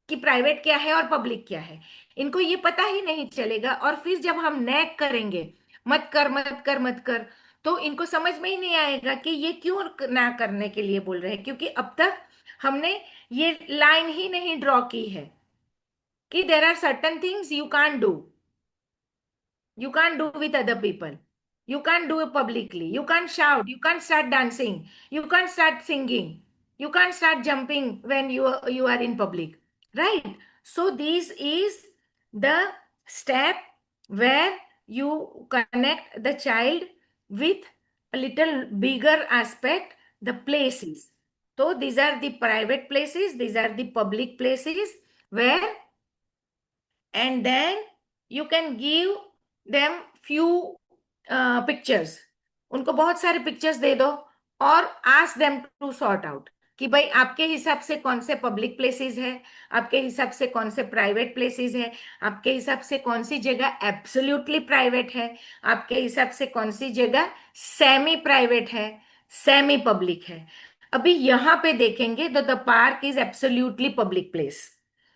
[SPEAKER 1] कि प्राइवेट क्या है और पब्लिक क्या है। इनको ये पता ही नहीं चलेगा। और फिर जब हम नैग करेंगे, मत कर मत कर मत कर, तो इनको समझ में ही नहीं आएगा कि ये क्यों ना करने के लिए बोल रहे हैं, क्योंकि अब तक हमने ये लाइन ही नहीं ड्रॉ की है कि there are certain things you can't do, you can't do with other people, you can't do it publicly, you can't shout, you can't start dancing, you can't start singing, you can't start jumping when you are in public, right? So this is the step where you connect the child with a little bigger aspect, the places. So these are the private places, these are the public places where, and then you can give them few pictures। उनको बहुत सारे pictures दे दो और ask them to sort out कि भाई आपके हिसाब से कौन से पब्लिक प्लेसेस है, आपके हिसाब से कौन से प्राइवेट प्लेसेस है, आपके हिसाब से कौन सी जगह एब्सोल्युटली प्राइवेट है, आपके हिसाब से कौन सी जगह सेमी प्राइवेट है, सेमी पब्लिक है। अभी यहाँ पे देखेंगे तो the park is absolutely public place.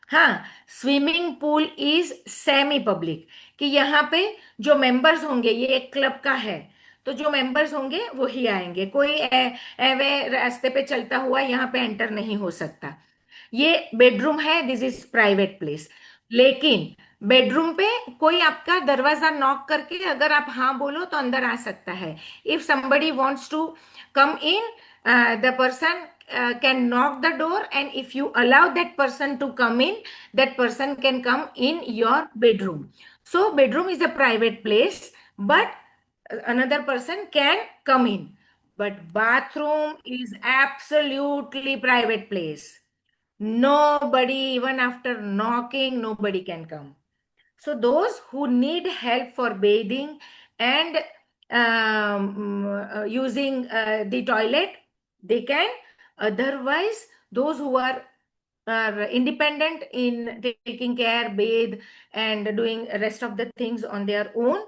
[SPEAKER 1] हाँ, swimming pool is semi public, कि यहाँ पे जो मेंबर्स होंगे, ये एक क्लब का है, तो जो मेंबर्स होंगे वो ही आएंगे, कोई एवे रास्ते पे चलता हुआ यहाँ पे एंटर नहीं हो सकता। ये बेडरूम है, दिस इज प्राइवेट प्लेस। लेकिन बेडरूम पे कोई आपका दरवाजा नॉक करके अगर आप हाँ बोलो तो अंदर आ सकता है। If somebody wants to come in, the person can knock the door, and if you allow that person to come in, that person can come in your bedroom. So bedroom is a private place, but another person can come in. But bathroom is absolutely private place. Nobody, even after knocking, nobody can come. So those who need help for bathing and using the toilet, they can. Otherwise, those who are independent in taking care, bathe, and doing rest of the things on their own,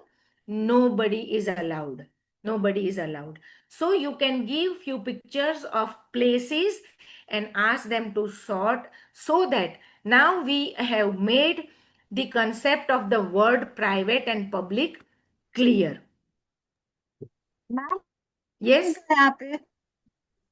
[SPEAKER 1] nobody is allowed. Nobody is allowed. So you can give few pictures of places and ask them to sort, so that now we have made the concept of the word private and public clear.
[SPEAKER 2] Ma'am
[SPEAKER 1] Yes?
[SPEAKER 2] यहाँ पे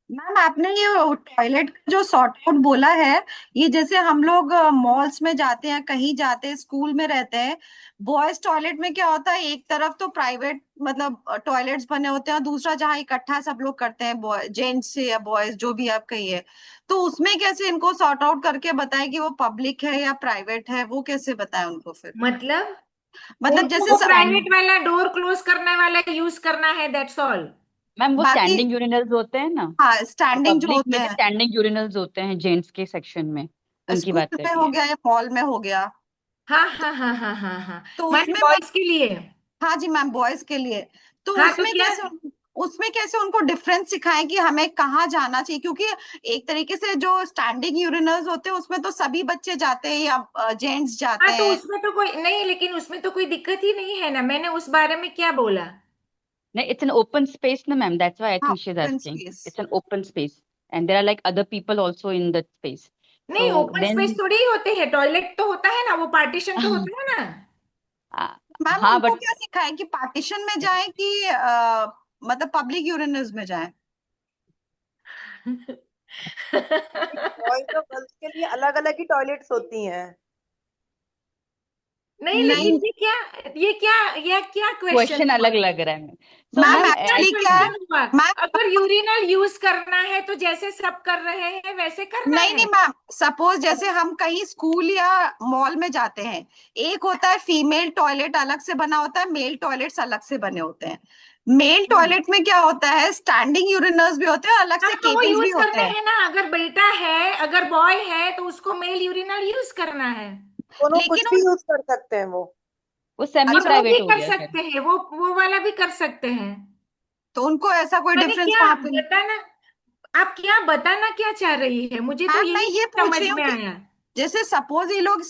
[SPEAKER 2] ma'am आपने ये toilet का जो sort out बोला है, ये जैसे हम लोग मॉल्स में जाते हैं, कहीं जाते हैं, स्कूल में रहते हैं, बॉयज टॉयलेट में क्या होता है, एक तरफ तो प्राइवेट मतलब टॉयलेट्स बने होते हैं और दूसरा जहाँ इकट्ठा सब लोग करते हैं, बॉय जेंट्स या बॉयज जो भी आप कहिए, तो उसमें कैसे इनको सॉर्ट आउट करके बताएं कि वो पब्लिक है या प्राइवेट है, वो कैसे बताएं उनको फिर?
[SPEAKER 1] मतलब
[SPEAKER 2] जैसे
[SPEAKER 1] उनको प्राइवेट वाला डोर क्लोज करने वाला यूज करना है, दैट्स ऑल।
[SPEAKER 5] मैम वो
[SPEAKER 2] बाकी
[SPEAKER 5] स्टैंडिंग यूरिनल्स होते हैं ना,
[SPEAKER 2] हाँ, स्टैंडिंग जो
[SPEAKER 5] पब्लिक
[SPEAKER 2] होते
[SPEAKER 5] में भी
[SPEAKER 2] हैं,
[SPEAKER 5] स्टैंडिंग यूरिनल्स होते हैं जेंट्स के सेक्शन में, उनकी
[SPEAKER 2] स्कूल
[SPEAKER 5] बात कर
[SPEAKER 2] में
[SPEAKER 5] रही
[SPEAKER 2] हो
[SPEAKER 5] है।
[SPEAKER 2] गया या मॉल में हो गया,
[SPEAKER 1] हाँ हाँ हाँ हाँ हाँ हाँ,
[SPEAKER 2] तो
[SPEAKER 1] माने
[SPEAKER 2] उसमें
[SPEAKER 1] बॉयज के लिए।
[SPEAKER 2] हाँ जी मैम, बॉयज के लिए, तो
[SPEAKER 1] हाँ तो
[SPEAKER 2] उसमें
[SPEAKER 1] क्या,
[SPEAKER 2] कैसे
[SPEAKER 9] उसमें कैसे उनको डिफरेंस सिखाएं कि हमें कहाँ जाना चाहिए, क्योंकि एक तरीके से जो स्टैंडिंग यूरिनल्स होते हैं उसमें तो सभी बच्चे जाते हैं या जेंट्स जाते
[SPEAKER 1] हाँ, तो
[SPEAKER 9] हैं।
[SPEAKER 1] उसमें तो कोई नहीं, लेकिन उसमें तो कोई दिक्कत ही नहीं है ना, मैंने उस बारे में क्या बोला।
[SPEAKER 5] No, it's an open space, no, ma'am. That's why I
[SPEAKER 9] हाँ,
[SPEAKER 5] think she's
[SPEAKER 9] open
[SPEAKER 5] asking.
[SPEAKER 9] Space.
[SPEAKER 5] It's an open space, and there are like other people also in that space.
[SPEAKER 1] नहीं,
[SPEAKER 5] So
[SPEAKER 1] ओपन
[SPEAKER 5] then,
[SPEAKER 1] स्पेस थोड़ी ही होते हैं, toilet तो होता है ना, वो पार्टीशन तो होता है ना।
[SPEAKER 9] मैम
[SPEAKER 5] हाँ,
[SPEAKER 9] उनको
[SPEAKER 5] but
[SPEAKER 9] क्या सिखाएं कि पार्टीशन में जाएं कि मतलब पब्लिक यूरिनल्स में जाएं?
[SPEAKER 10] बॉयज और गर्ल्स के लिए अलग अलग ही टॉयलेट्स होती हैं।
[SPEAKER 1] नहीं,
[SPEAKER 9] नहीं
[SPEAKER 1] लेकिन ये क्या क्वेश्चन
[SPEAKER 5] question
[SPEAKER 1] हुआ।
[SPEAKER 5] अलग लग रहा है। So
[SPEAKER 9] मैम
[SPEAKER 5] ma'am,
[SPEAKER 1] ये क्या
[SPEAKER 5] I
[SPEAKER 9] एक्चुअली क्या है,
[SPEAKER 1] क्वेश्चन हुआ।
[SPEAKER 9] मैम
[SPEAKER 1] अगर यूरिनल यूज करना है तो जैसे सब कर रहे हैं वैसे करना
[SPEAKER 9] नहीं नहीं
[SPEAKER 1] है।
[SPEAKER 9] मैम, सपोज जैसे हम कहीं स्कूल या मॉल में जाते हैं, एक होता है फीमेल टॉयलेट अलग से बना होता है, मेल टॉयलेट्स अलग से बने होते हैं। मेल टॉयलेट में क्या होता है, स्टैंडिंग यूरिनल्स भी होते हैं, अलग
[SPEAKER 1] हाँ,
[SPEAKER 9] से
[SPEAKER 1] तो वो
[SPEAKER 9] केबिन्स भी
[SPEAKER 1] यूज
[SPEAKER 9] होते
[SPEAKER 1] करने
[SPEAKER 9] हैं।
[SPEAKER 1] हैं ना, अगर बेटा है, अगर बॉय है तो उसको मेल यूरिनल यूज करना है।
[SPEAKER 10] दोनों
[SPEAKER 9] लेकिन
[SPEAKER 10] कुछ भी यूज कर सकते हैं वो।
[SPEAKER 5] वो सेमी
[SPEAKER 1] और वो भी
[SPEAKER 5] प्राइवेट हो
[SPEAKER 1] कर
[SPEAKER 5] गया फिर।
[SPEAKER 1] सकते हैं, वो वाला भी कर सकते हैं।
[SPEAKER 9] तो उनको ऐसा कोई
[SPEAKER 1] मैंने
[SPEAKER 9] डिफरेंस
[SPEAKER 1] क्या
[SPEAKER 9] वहां पे?
[SPEAKER 1] बताना, आप क्या बताना क्या चाह रही है, मुझे तो
[SPEAKER 9] मैम मैं
[SPEAKER 1] यही
[SPEAKER 9] ये पूछ
[SPEAKER 1] समझ
[SPEAKER 9] रही हूँ
[SPEAKER 1] में
[SPEAKER 9] कि
[SPEAKER 1] आया।
[SPEAKER 9] जैसे सपोज ये लोग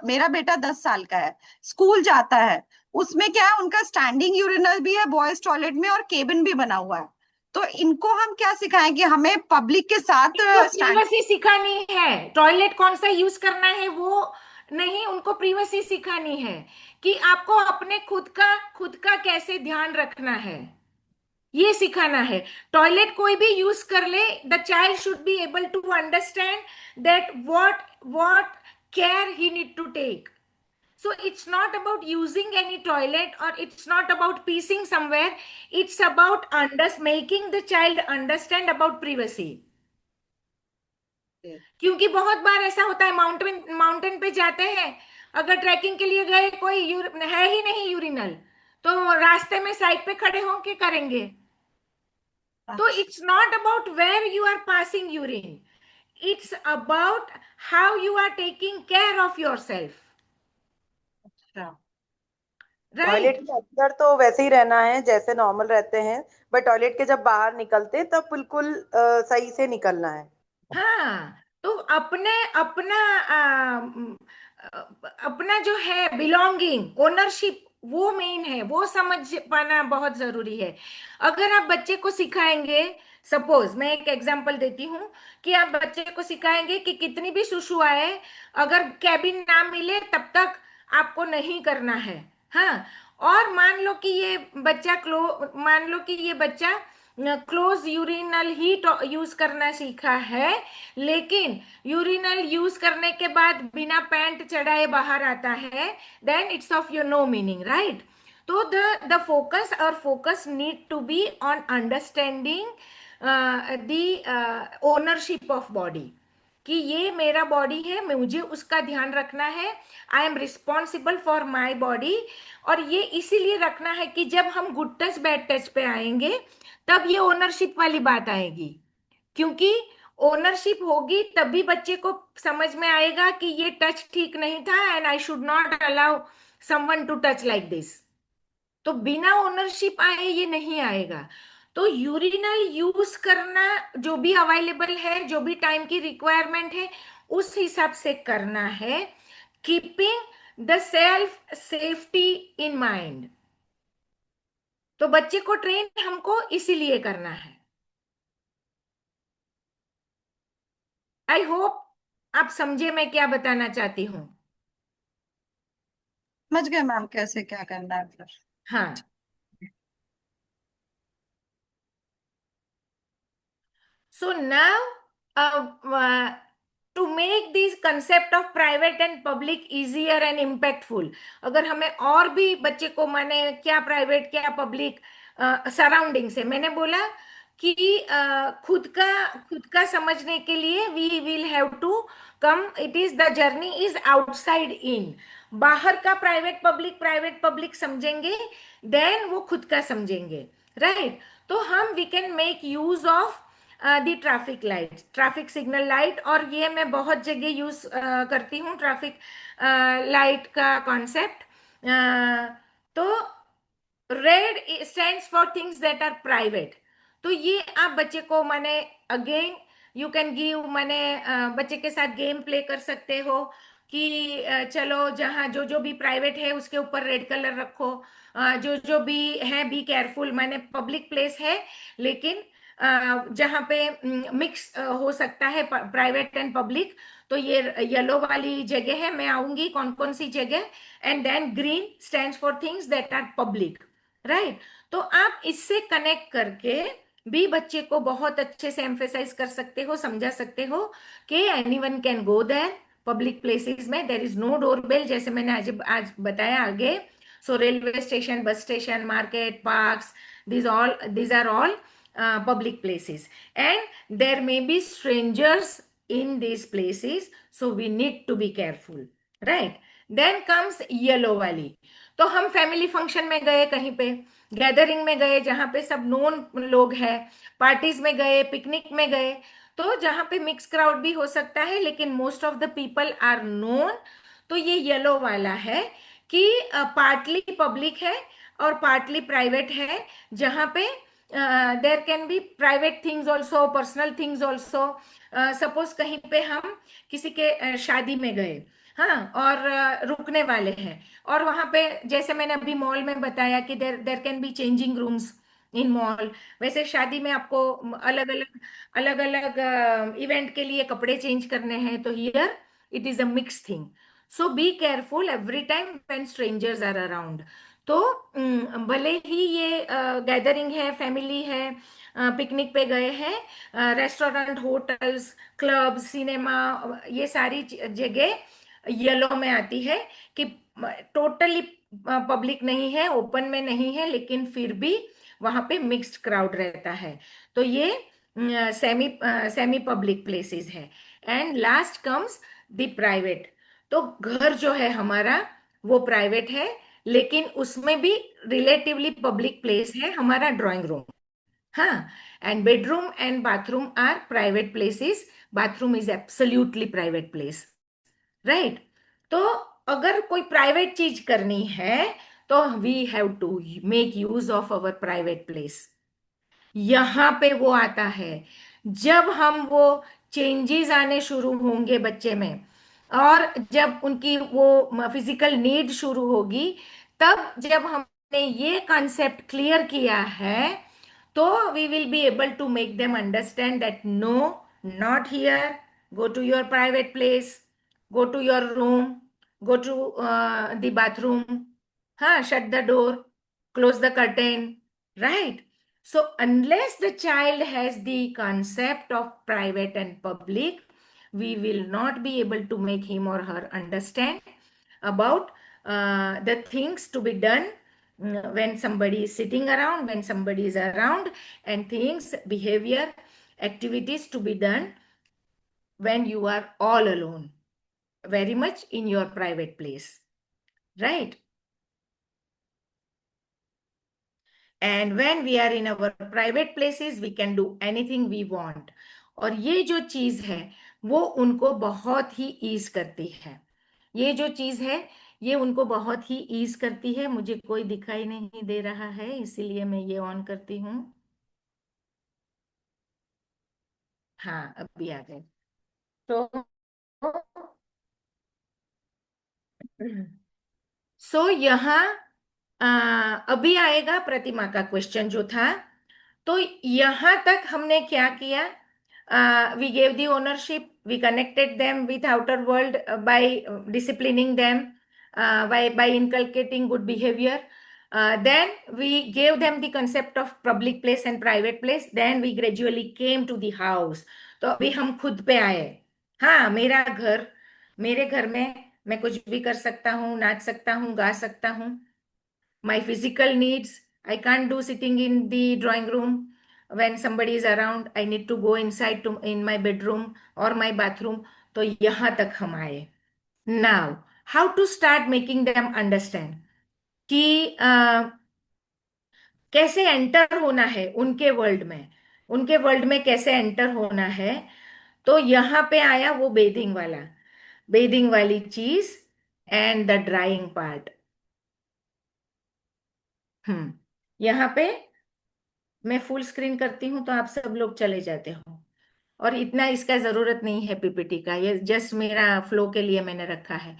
[SPEAKER 9] मेरा बेटा 10 साल का है, स्कूल जाता है, उसमें क्या है, उनका स्टैंडिंग यूरिनल भी है बॉयज टॉयलेट में और केबिन भी बना हुआ है। तो इनको हम क्या सिखाएं कि हमें पब्लिक के साथ
[SPEAKER 1] इनको
[SPEAKER 9] स्टैंड।
[SPEAKER 1] प्रिवेसी सिखानी है, टॉयलेट कौन सा यूज करना है वो नहीं, उनको प्रिवेसी सिखानी है कि आपको अपने खुद का कैसे ध्यान रखना है, ये सिखाना है। टॉयलेट कोई भी यूज कर ले, the child should be able to understand that what care he need to take. So it's not about using any toilet, or it's not about peeing somewhere. It's about making the child understand about privacy. क्योंकि बहुत बार ऐसा होता है, mountain पे जाते हैं, अगर ट्रैकिंग के लिए गए, कोई है ही नहीं यूरिनल, तो रास्ते में साइड पे खड़े होके करेंगे। तो it's not about where you are passing urine, it's about how you are taking care of your self,
[SPEAKER 10] toilet
[SPEAKER 1] right.
[SPEAKER 10] के अंदर तो वैसे ही रहना है जैसे नॉर्मल रहते हैं, बट टॉयलेट के जब बाहर निकलते तब बिल्कुल सही से निकलना है।
[SPEAKER 1] हाँ, तो अपने अपना अपना जो है बिलोंगिंग, ओनरशिप, वो मेन है, वो समझ पाना बहुत जरूरी है। अगर आप बच्चे को सिखाएंगे, सपोज मैं एक एग्जांपल देती हूँ, कि आप बच्चे को सिखाएंगे कि कितनी भी सुसु आए, अगर कैबिन ना मिले तब तक आपको नहीं करना है। हाँ, और मान लो कि ये बच्चा क्लोज यूरिनल ही यूज करना सीखा है, लेकिन यूरिनल यूज करने के बाद बिना पैंट चढ़ाए बाहर आता है, then it's of your no meaning, right. तो the focus need to be on understanding the ownership of body, कि ये मेरा बॉडी है, मुझे उसका ध्यान रखना है, I am responsible for my body. और ये इसीलिए रखना है कि जब हम गुड टच बैड टच पे आएंगे, तब ये ओनरशिप वाली बात आएगी, क्योंकि ओनरशिप होगी तभी बच्चे को समझ में आएगा कि ये टच ठीक नहीं था, and I should not allow someone to touch like this. तो बिना ओनरशिप आए ये नहीं आएगा। तो यूरिनल यूज करना, जो भी अवेलेबल है, जो भी टाइम की रिक्वायरमेंट है, उस हिसाब से करना है, keeping the self safety in mind. तो बच्चे को ट्रेन हमको इसीलिए करना है। आई होप आप समझे मैं क्या बताना चाहती हूँ।
[SPEAKER 9] समझ गए मैम कैसे क्या करना है फिर?
[SPEAKER 1] हाँ, so now to make this concept of private and public easier and impactful, अगर हमें और भी बच्चे को, माने क्या प्राइवेट क्या पब्लिक, सराउंडिंग से, मैंने बोला कि खुद का समझने के लिए we will have to come, it is the journey is outside in. बाहर का प्राइवेट पब्लिक समझेंगे, देन वो खुद का समझेंगे, राइट। तो हम we can make use of the traffic light, traffic signal light, और ये मैं बहुत जगह यूज करती हूँ ट्रैफिक लाइट का कॉन्सेप्ट। तो red stands for things that are private. तो ये आप बच्चे को माने अगेन यू कैन गिव माने बच्चे के साथ गेम प्ले कर सकते हो कि चलो जहाँ जो जो भी प्राइवेट है उसके ऊपर रेड कलर रखो, जो जो भी है बी केयरफुल, माने पब्लिक प्लेस है लेकिन जहाँ पे मिक्स हो सकता है प्राइवेट एंड पब्लिक, तो ये येलो वाली जगह है, मैं आऊंगी कौन कौन सी जगह। And then green stands for things that are public, right. तो आप इससे कनेक्ट करके भी बच्चे को बहुत अच्छे से एम्फेसाइज कर सकते हो, समझा सकते हो कि anyone can go there, public places में देयर इज नो डोरबेल, जैसे मैंने आज बताया आगे। So railway station, bus station, market, parks, these are all public places, and there may be strangers in these places, so we need to be careful, right? Then comes yellow वाली। तो हम family function में गए, कहीं पे gathering में गए जहां पे सब नोन लोग हैं, पार्टीज में गए, पिकनिक में गए, तो जहां पे मिक्स क्राउड भी हो सकता है लेकिन most of the people are known, तो ये येलो वाला है कि पार्टली पब्लिक है और पार्टली प्राइवेट है, जहां पे देर can B private things also, personal things also. Suppose कहीं पे हम किसी के शादी में गए, हाँ, और रुकने वाले हैं, और वहां पे जैसे मैंने अभी मॉल में बताया कि there there can be changing rooms in mall, वैसे शादी में आपको अलग अलग इवेंट के लिए कपड़े चेंज करने हैं, तो here it is a mix thing. So be careful every time when strangers are around. तो भले ही ये गैदरिंग है, फैमिली है, पिकनिक पे गए हैं, रेस्टोरेंट, होटल्स, क्लब, सिनेमा, ये सारी जगह येलो में आती है कि टोटली पब्लिक नहीं है, ओपन में नहीं है, लेकिन फिर भी वहां पे मिक्स्ड क्राउड रहता है, तो ये सेमी पब्लिक प्लेसेस है। And last comes the private. तो घर जो है हमारा वो प्राइवेट है, लेकिन उसमें भी रिलेटिवली पब्लिक प्लेस है हमारा ड्राइंग रूम, हाँ। And bedroom and bathroom are private places, bathroom is absolutely private place, right. तो अगर कोई प्राइवेट चीज करनी है तो we have to make use of our private place. यहां पे वो आता है जब हम वो चेंजेस आने शुरू होंगे बच्चे में, और जब उनकी वो फिजिकल नीड शुरू होगी, तब जब हमने ये कॉन्सेप्ट क्लियर किया है, तो we will be able to make them understand that no, not here, go to your private place, go to your room, go to the bathroom, huh? Shut the door, close the curtain, right? So unless the child has the concept of private and public, we will not be able to make him or her understand about the things to be done when somebody is sitting around, when somebody is around, and things, behavior, activities to be done when you are all alone, very much in your private place, right? And when we are in our private places, we can do anything we want. और ये जो चीज है वो उनको बहुत ही ease करती है, ये जो चीज है ये उनको बहुत ही ईज करती है। मुझे कोई दिखाई नहीं दे रहा है, इसीलिए मैं ये ऑन करती हूँ। हाँ, अभी आ गए। तो यहाँ अभी आएगा प्रतिमा का क्वेश्चन जो था। तो यहां तक हमने क्या किया? We gave the ownership, we connected them with outer world by disciplining them, by inculcating good behavior. Then we gave them the concept of public place and private place. Then we gradually came to the house. तो अभी हम खुद पे आए। हाँ, मेरा घर, मेरे घर में मैं कुछ भी कर सकता हूँ, नाच सकता हूँ, गा सकता हूँ। My physical needs, I can't do sitting in the drawing room when somebody is around. I need to go inside to in my bedroom or my bathroom. तो यहाँ तक हम आए। Now, how to start making them understand कि कैसे enter होना है उनके वर्ल्ड में, उनके वर्ल्ड में कैसे एंटर होना है। तो यहाँ पे आया वो बेदिंग वाला, बेदिंग वाली चीज एंड द ड्राइंग पार्ट। यहाँ पे मैं फुल स्क्रीन करती हूँ तो आप सब लोग चले जाते हो, और इतना इसका जरूरत नहीं है पीपीटी का, ये जस्ट मेरा फ्लो के लिए मैंने रखा है।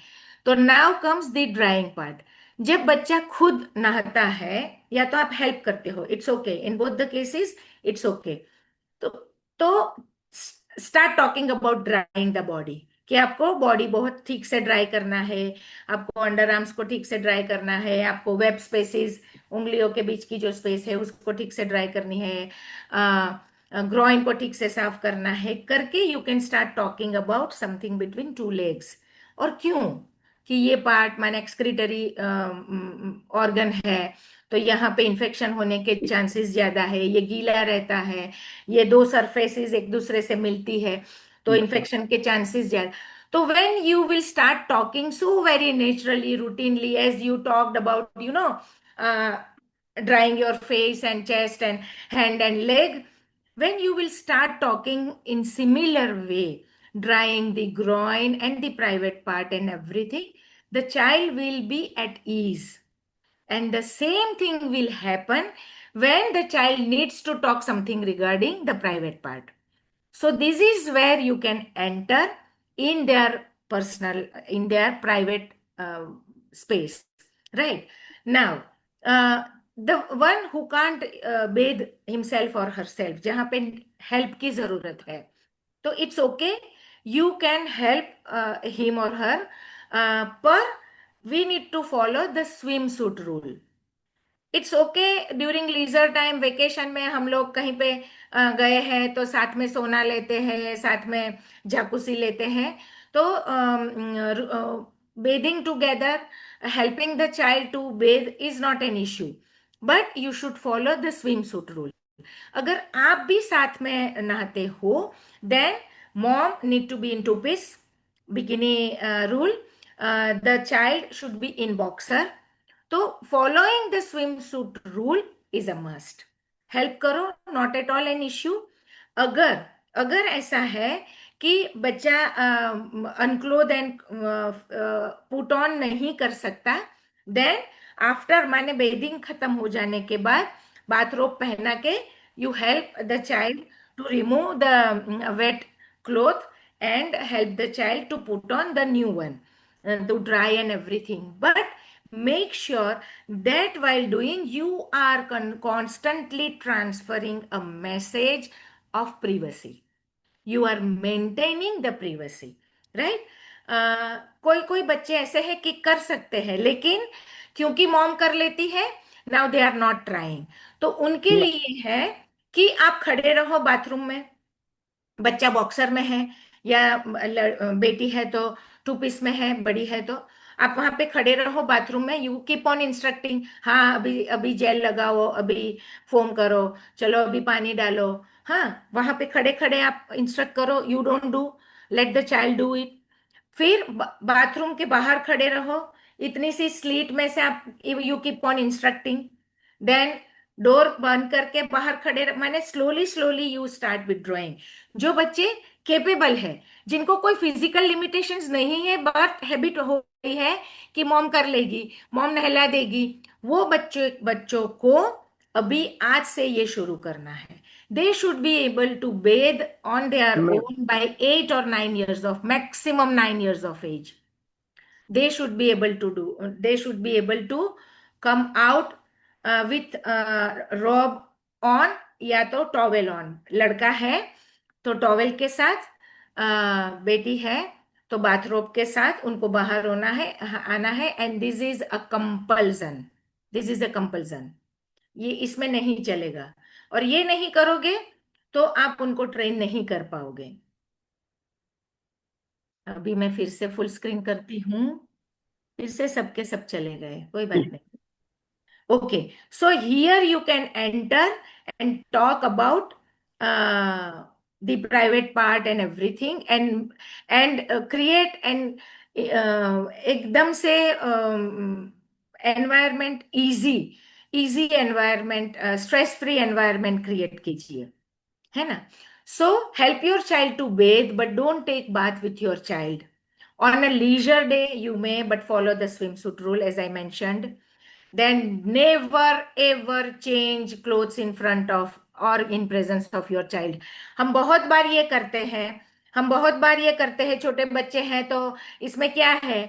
[SPEAKER 1] तो now comes the drawing part. जब बच्चा खुद नहाता है या तो आप हेल्प करते हो, it's okay, in both the cases it's okay. तो start talking about drawing the body, कि आपको बॉडी बहुत ठीक से ड्राई करना है, आपको अंडर आर्म्स को ठीक से ड्राई करना है, आपको वेब स्पेसेस, उंगलियों के बीच की जो स्पेस है उसको ठीक से ड्राई करनी है, ग्रोइन को ठीक से साफ करना है करके you can start talking about something between two legs. और क्यों कि ये पार्ट माने एक्सक्रीटरी ऑर्गन है, तो यहाँ पे इन्फेक्शन होने के चांसेस ज्यादा है, ये गीला रहता है, ये दो सरफेसेस एक दूसरे से मिलती है, तो इन्फेक्शन के चांसेस ज्यादा। तो when you will start talking so very naturally, routinely, as you talked about, drying your face and chest and hand and leg, when you will start talking in similar way, drying the groin and the private part and everything, the child will be at ease. And the same thing will happen when the child needs to talk something regarding the private part. So this is where you can enter in their personal, in their private space, right? Now, the one who can't bathe himself or herself, जहाँ पे help की जरूरत है, तो it's okay, you can help him or her, पर we need to follow the swimsuit rule. It's okay, during leisure time vacation में हम लोग कहीं पे गए हैं तो साथ में सोना लेते हैं, साथ में जाकुसी लेते हैं, तो bathing together, helping the child to bathe is not an issue, but you should follow the swimsuit rule. अगर आप भी साथ में नहाते हो, then mom need to be in two piece bikini rule, the child should be in boxer. तो following the swimsuit rule is a must. Help करो, not at all an issue. अगर अगर ऐसा है कि बच्चा अनक्लोथ एंड पुट ऑन नहीं कर सकता, देन आफ्टर माने बेदिंग खत्म हो जाने के बाद बाथरोब पहना के you help the child to remove the wet cloth and help the child to put on the new one, to dry and everything. But make sure that while doing, you are constantly transferring a message of privacy. You are maintaining the privacy, right? कोई कोई बच्चे ऐसे हैं कि कर सकते हैं, लेकिन क्योंकि मॉम कर लेती है, now they are not trying, तो उनके लिए है कि आप खड़े रहो बाथरूम में, बच्चा बॉक्सर में है या बेटी है तो टू पीस में है, बड़ी है तो आप वहां पे खड़े रहो बाथरूम में, यू कीप ऑन इंस्ट्रक्टिंग, हाँ अभी अभी जेल लगाओ, अभी फोम करो, चलो अभी पानी डालो, हाँ वहां पे खड़े खड़े आप इंस्ट्रक्ट करो, you don't do, let the child do it. फिर बाथरूम के बाहर खड़े रहो, इतनी सी स्लीट में से आप you keep on instructing, then door बंद करके बाहर खड़े माने slowly slowly you start withdrawing. जो बच्चे केपेबल है, जिनको कोई फिजिकल लिमिटेशंस नहीं है, बट हैबिट हो गई है कि मॉम कर लेगी, मॉम नहला देगी, वो बच्चों को अभी आज से ये शुरू करना है। they should be able to bathe on their own by 8 or 9 years of, maximum 9 years of age. They should be able to do, they should be able to come out with robe on या तो towel on. लड़का है तो towel के साथ, बेटी है तो बाथरोब के साथ उनको बाहर होना है, आना है, and this is a compulsion, this is a compulsion, ये इसमें नहीं चलेगा। और ये नहीं करोगे तो आप उनको ट्रेन नहीं कर पाओगे। अभी मैं फिर से फुल स्क्रीन करती हूँ, फिर से सबके सब चले गए, कोई बात नहीं। Okay, so here you can enter and talk about the private part and everything, and create an एकदम से environment easy environment, stress free environment create कीजिए, है ना? So help your child to bathe, but don't take bath with your child. On a leisure day you may, but follow the swimsuit rule as I mentioned. then never ever change clothes in front of or in presence of your child. हम बहुत बार ये करते हैं, हम बहुत बार ये करते हैं, छोटे बच्चे हैं तो इसमें क्या है,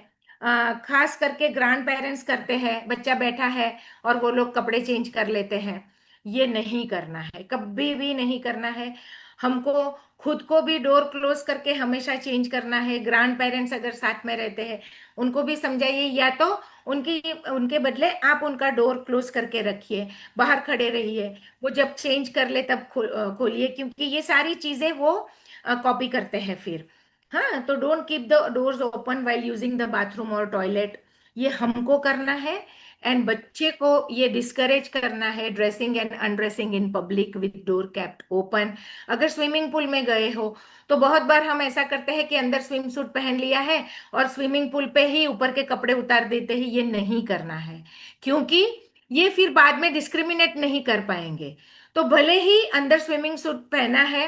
[SPEAKER 1] खास करके ग्रैंड पेरेंट्स करते हैं, बच्चा बैठा है और वो लोग कपड़े चेंज कर लेते हैं। ये नहीं करना है, कभी भी नहीं करना है। हमको खुद को भी डोर क्लोज करके हमेशा चेंज करना है। ग्रैंड पेरेंट्स अगर साथ में रहते हैं उनको भी समझाइए, या तो उनकी उनके बदले आप उनका डोर क्लोज करके रखिए, बाहर खड़े रहिए, वो जब चेंज कर ले तब खोलिए, क्योंकि ये सारी चीजें वो कॉपी करते हैं फिर। हाँ, तो don't keep the doors open while using the bathroom और टॉयलेट, ये हमको करना है। एंड बच्चे को ये डिस्करेज करना है dressing and undressing in public with door kept open. अगर स्विमिंग पूल में गए हो तो बहुत बार हम ऐसा करते हैं कि अंदर स्विम सूट पहन लिया है और स्विमिंग पूल पे ही ऊपर के कपड़े उतार देते हैं। ये नहीं करना है, क्योंकि ये फिर बाद में डिस्क्रिमिनेट नहीं कर पाएंगे। तो भले ही अंदर स्विमिंग सूट पहना है,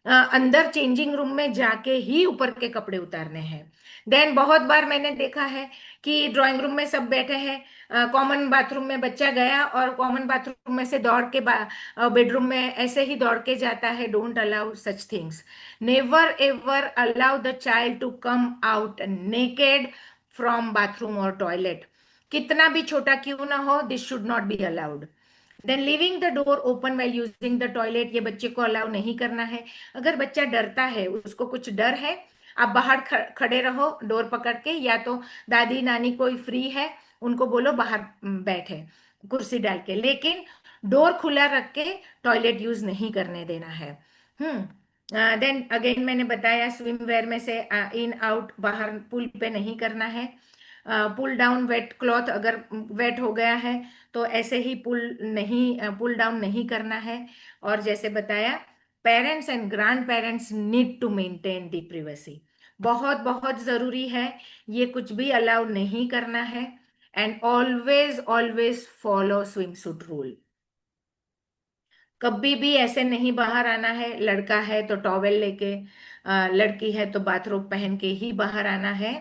[SPEAKER 1] अंदर चेंजिंग रूम में जाके ही ऊपर के कपड़े उतारने हैं। देन बहुत बार मैंने देखा है कि ड्राइंग रूम में सब बैठे हैं, कॉमन बाथरूम में बच्चा गया और कॉमन बाथरूम में से दौड़ के बेडरूम में ऐसे ही दौड़ के जाता है। Don't allow such things, never ever allow the child to come out naked from bathroom और टॉयलेट। कितना भी छोटा क्यों ना हो, this should not be allowed. Then leaving the door open while using the toilet, ये बच्चे को अलाउ नहीं करना है। अगर बच्चा डरता है, उसको कुछ डर है, आप बाहर खड़े रहो डोर पकड़ के, या तो दादी नानी कोई फ्री है उनको बोलो बाहर बैठे कुर्सी डाल के, लेकिन डोर खुला रख के टॉयलेट यूज नहीं करने देना है। देन अगेन मैंने बताया स्विम वेयर में से इन आउट बाहर पुल पे नहीं करना है। पुल डाउन वेट क्लॉथ, अगर वेट हो गया है तो ऐसे ही पुल डाउन नहीं करना है। और जैसे बताया, parents and grandparents need to maintain the privacy, बहुत बहुत जरूरी है। ये कुछ भी अलाउ नहीं करना है। And always always follow swim suit rule. कभी भी ऐसे नहीं बाहर आना है, लड़का है तो टॉवेल लेके, लड़की है तो बाथरोब पहन के ही बाहर आना है।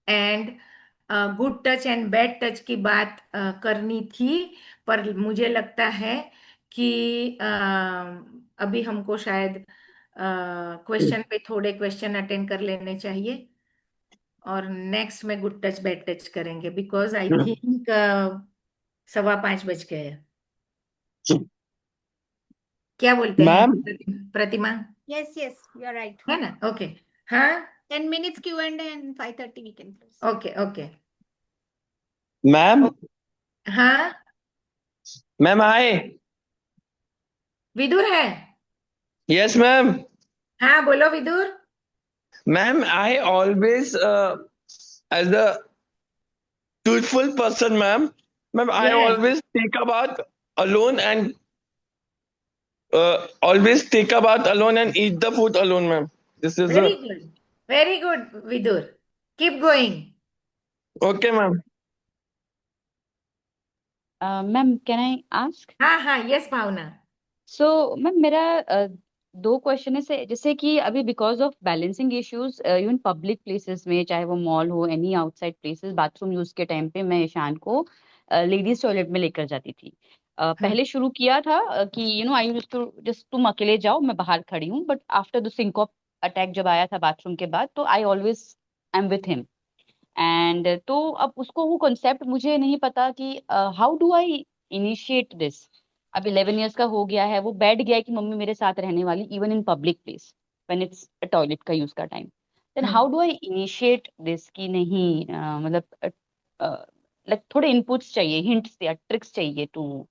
[SPEAKER 1] And good touch and bad touch की बात करनी थी, पर मुझे लगता है कि अभी हमको शायद क्वेश्चन पे थोड़े क्वेश्चन अटेंड कर लेने चाहिए, और नेक्स्ट में गुड टच बैड टच करेंगे, बिकॉज आई थिंक 5:15 बज गए हैं। क्या बोलते हैं
[SPEAKER 7] ma'am
[SPEAKER 1] Pratima?
[SPEAKER 2] Yes, yes, you're right.
[SPEAKER 1] है ना? ओके, हाँ,
[SPEAKER 2] 10 minutes Q&A and 5:30 we can close.
[SPEAKER 1] Okay okay,
[SPEAKER 7] ma'am
[SPEAKER 1] हाँ,
[SPEAKER 7] मैम आए।
[SPEAKER 1] विदुर है?
[SPEAKER 7] Yes ma'am.
[SPEAKER 1] हाँ बोलो Vidur.
[SPEAKER 7] Ma'am I always as a truthful person, ma'am. Ma'am, I
[SPEAKER 1] Yes,
[SPEAKER 7] always take a bath alone and always take a bath alone and eat the food alone, ma'am. This is
[SPEAKER 1] very good Vidur, keep going.
[SPEAKER 7] okay, ma'am.
[SPEAKER 5] Ma'am, can I ask?
[SPEAKER 1] हाँ हाँ, yes भावना।
[SPEAKER 5] So ma'am मेरा दो question है, जैसे कि अभी because of balancing issues even public places में, चाहे वो मॉल हो, any outside places, bathroom use के टाइम पे मैं ईशान को लेडीज टॉयलेट में लेकर जाती थी। पहले शुरू किया था कि आई यूज टू जस्ट तुम अकेले जाओ, मैं बाहर खड़ी हूँ, बट आफ्टर द सिंकॉप अटैक जब आया था बाथरूम के बाद, तो I always I am with him. And तो अब उसको वो कॉन्सेप्ट मुझे नहीं पता कि how do I initiate this. अब 11 इयर्स का हो गया है, वो बैठ गया है कि मम्मी मेरे साथ रहने वाली, even in public place when it's toilet का यूज का time. Then how do I initiate this कि नहीं, मतलब लाइक थोड़े इनपुट्स चाहिए, हिंट्स या ट्रिक्स चाहिए टू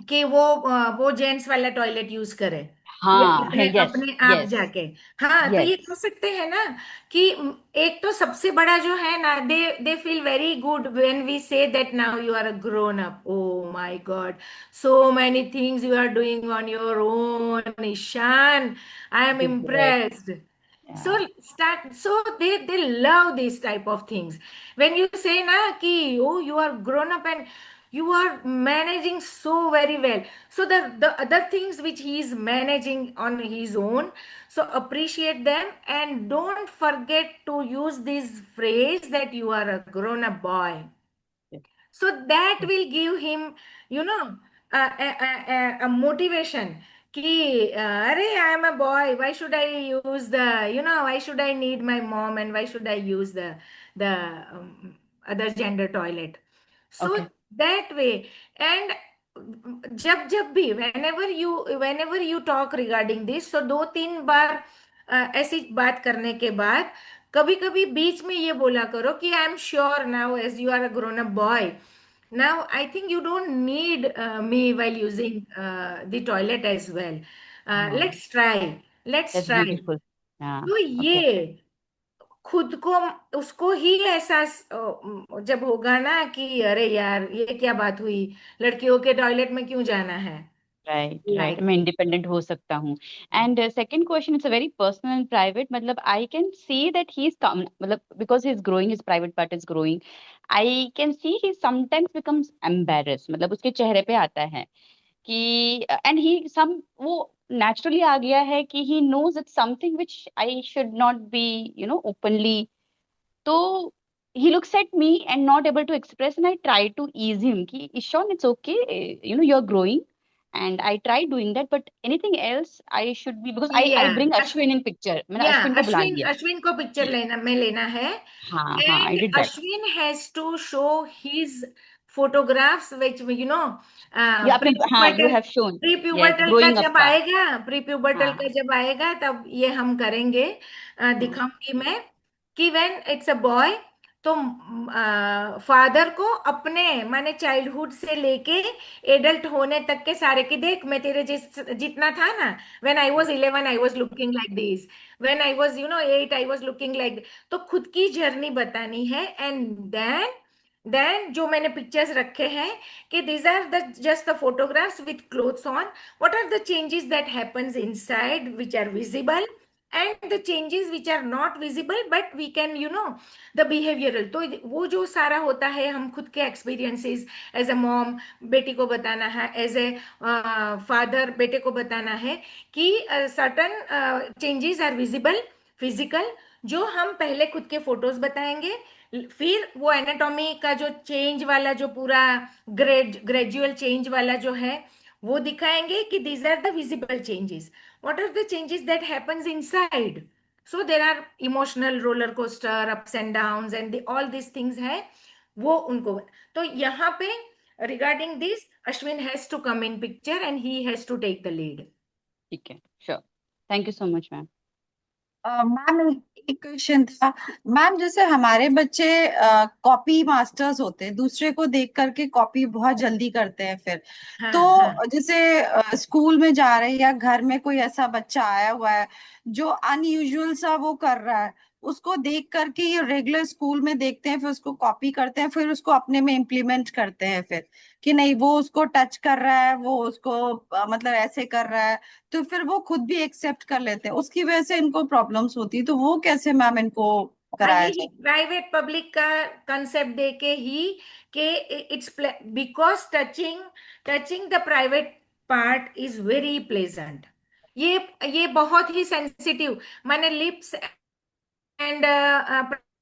[SPEAKER 1] कि वो जेंट्स वाला टॉयलेट यूज करे, या
[SPEAKER 5] हाँ
[SPEAKER 1] अपने
[SPEAKER 5] यस
[SPEAKER 1] अपने आप
[SPEAKER 5] यस
[SPEAKER 1] जाके। हाँ, तो ये
[SPEAKER 5] यस
[SPEAKER 1] कर सकते हैं ना कि एक तो सबसे बड़ा जो है ना, they feel very good when we say that now you are a grown up. Oh my God, so many things you are doing on your own Ishan, I am impressed. So start, so they love these type of things. When you say na ki oh you are grown up and you are managing so very well, so the other things which he is managing on his own, so appreciate them and don't forget to use this phrase that you are a grown up boy. So that will give him, you know, a motivation कि अरे I am a boy, why should I use the, you know, why should I need my mom and why should I use the other gender toilet. So
[SPEAKER 5] Okay.
[SPEAKER 1] that way. And जब जब भी whenever you talk regarding this, so 2-3 बार ऐसी बात करने के बाद कभी कभी बीच में ये बोला करो कि I am sure now as you are a grown up boy, now I think you don't need me while using the toilet as well.
[SPEAKER 5] हाँ,
[SPEAKER 1] Let's try. Let's
[SPEAKER 5] that's
[SPEAKER 1] try.
[SPEAKER 5] beautiful. हाँ,
[SPEAKER 1] तो
[SPEAKER 5] okay.
[SPEAKER 1] ये खुद को, उसको ही एहसास जब होगा ना कि अरे यार ये क्या बात हुई, लड़कियों के टॉयलेट में क्यों जाना है,
[SPEAKER 5] राइट राइट,
[SPEAKER 1] लाइक।
[SPEAKER 5] मैं इंडिपेंडेंट हो सकता हूँ. And second question, it's a very personal and private. मतलब I can see that he is come, मतलब because he is growing, his private part is growing, I can see he sometimes becomes embarrass. मतलब उसके चेहरे पे आता है कि, and he सम वो नेचुरली आ गया है कि he knows it's something which I should not be, you know, openly. तो he looks at me and not able to express, and I try to ease him कि Ishan, it's okay, you know, you're growing. And I try doing that, but anything else I should be, because I
[SPEAKER 1] या
[SPEAKER 5] bring Ashwin in picture. मैंने
[SPEAKER 1] या
[SPEAKER 5] अश्विन को बुला
[SPEAKER 1] अश्विन,
[SPEAKER 5] लिया.
[SPEAKER 1] अश्विन को picture लेना है.
[SPEAKER 5] हाँ हाँ, I
[SPEAKER 1] And
[SPEAKER 5] did that.
[SPEAKER 1] Ashwin has to show his photographs which you know
[SPEAKER 5] या आपने, हाँ, you
[SPEAKER 1] pre-pubertal,
[SPEAKER 5] have shown. Yes,
[SPEAKER 1] pre-pubertal का
[SPEAKER 5] growing up
[SPEAKER 1] जब
[SPEAKER 5] का.
[SPEAKER 1] आएगा, प्री-प्यूबर्टल का
[SPEAKER 5] हाँ.
[SPEAKER 1] जब आएगा तब ये हम करेंगे. दिखाऊंगी मैं कि व्हेन इट्स अ बॉय, तो फादर को अपने माने चाइल्डहुड से लेके एडल्ट होने तक के सारे की देख, मैं तेरे जितना था ना, when I was 11 I was looking like this, when I was 8 I was looking like. तो खुद की जर्नी बतानी है. एंड देन जो मैंने पिक्चर्स रखे हैं कि these are the just the photographs with clothes on, what are the changes that happens inside which are visible, and the changes which are not visible but we can the behavioral. तो वो जो सारा होता है, हम खुद के experiences as a mom बेटी को बताना है, एज ए फादर बेटे को बताना है कि certain changes are visible physical, जो हम पहले खुद के फोटोज बताएंगे. फिर वो एनाटॉमी का जो चेंज वाला, जो पूरा ग्रेजुअल चेंज वाला जो है वो दिखाएंगे कि these are the visible changes. what are the changes that happens inside. So there are emotional roller coaster ups and downs and all these things है वो उनको. तो यहाँ पे regarding this Ashwin has to come in picture and he has to take the lead.
[SPEAKER 5] ठीक है, sure. Thank you so much ma'am.
[SPEAKER 9] Ma'am एक question था. मैम जैसे हमारे बच्चे कॉपी मास्टर्स होते हैं, दूसरे को देख करके कॉपी बहुत जल्दी करते हैं फिर.
[SPEAKER 1] हाँ
[SPEAKER 9] तो
[SPEAKER 1] हाँ.
[SPEAKER 9] जैसे स्कूल में जा रहे हैं या घर में कोई ऐसा बच्चा आया हुआ है जो अनयूजुअल सा वो कर रहा है, उसको देख करके ये रेगुलर स्कूल में देखते हैं, फिर उसको कॉपी करते हैं, फिर उसको अपने में इम्प्लीमेंट करते हैं फिर कि नहीं वो उसको टच कर रहा है, वो उसको मतलब ऐसे कर रहा है, तो फिर वो खुद भी एक्सेप्ट कर लेते हैं, उसकी वजह से इनको प्रॉब्लम्स होती है. तो वो कैसे मैम इनको कराया
[SPEAKER 1] यही
[SPEAKER 9] जाए?
[SPEAKER 1] प्राइवेट पब्लिक का कंसेप्ट देके ही कि it's because touching the private part is very pleasant. ये बहुत ही सेंसिटिव, माने लिप्स एंड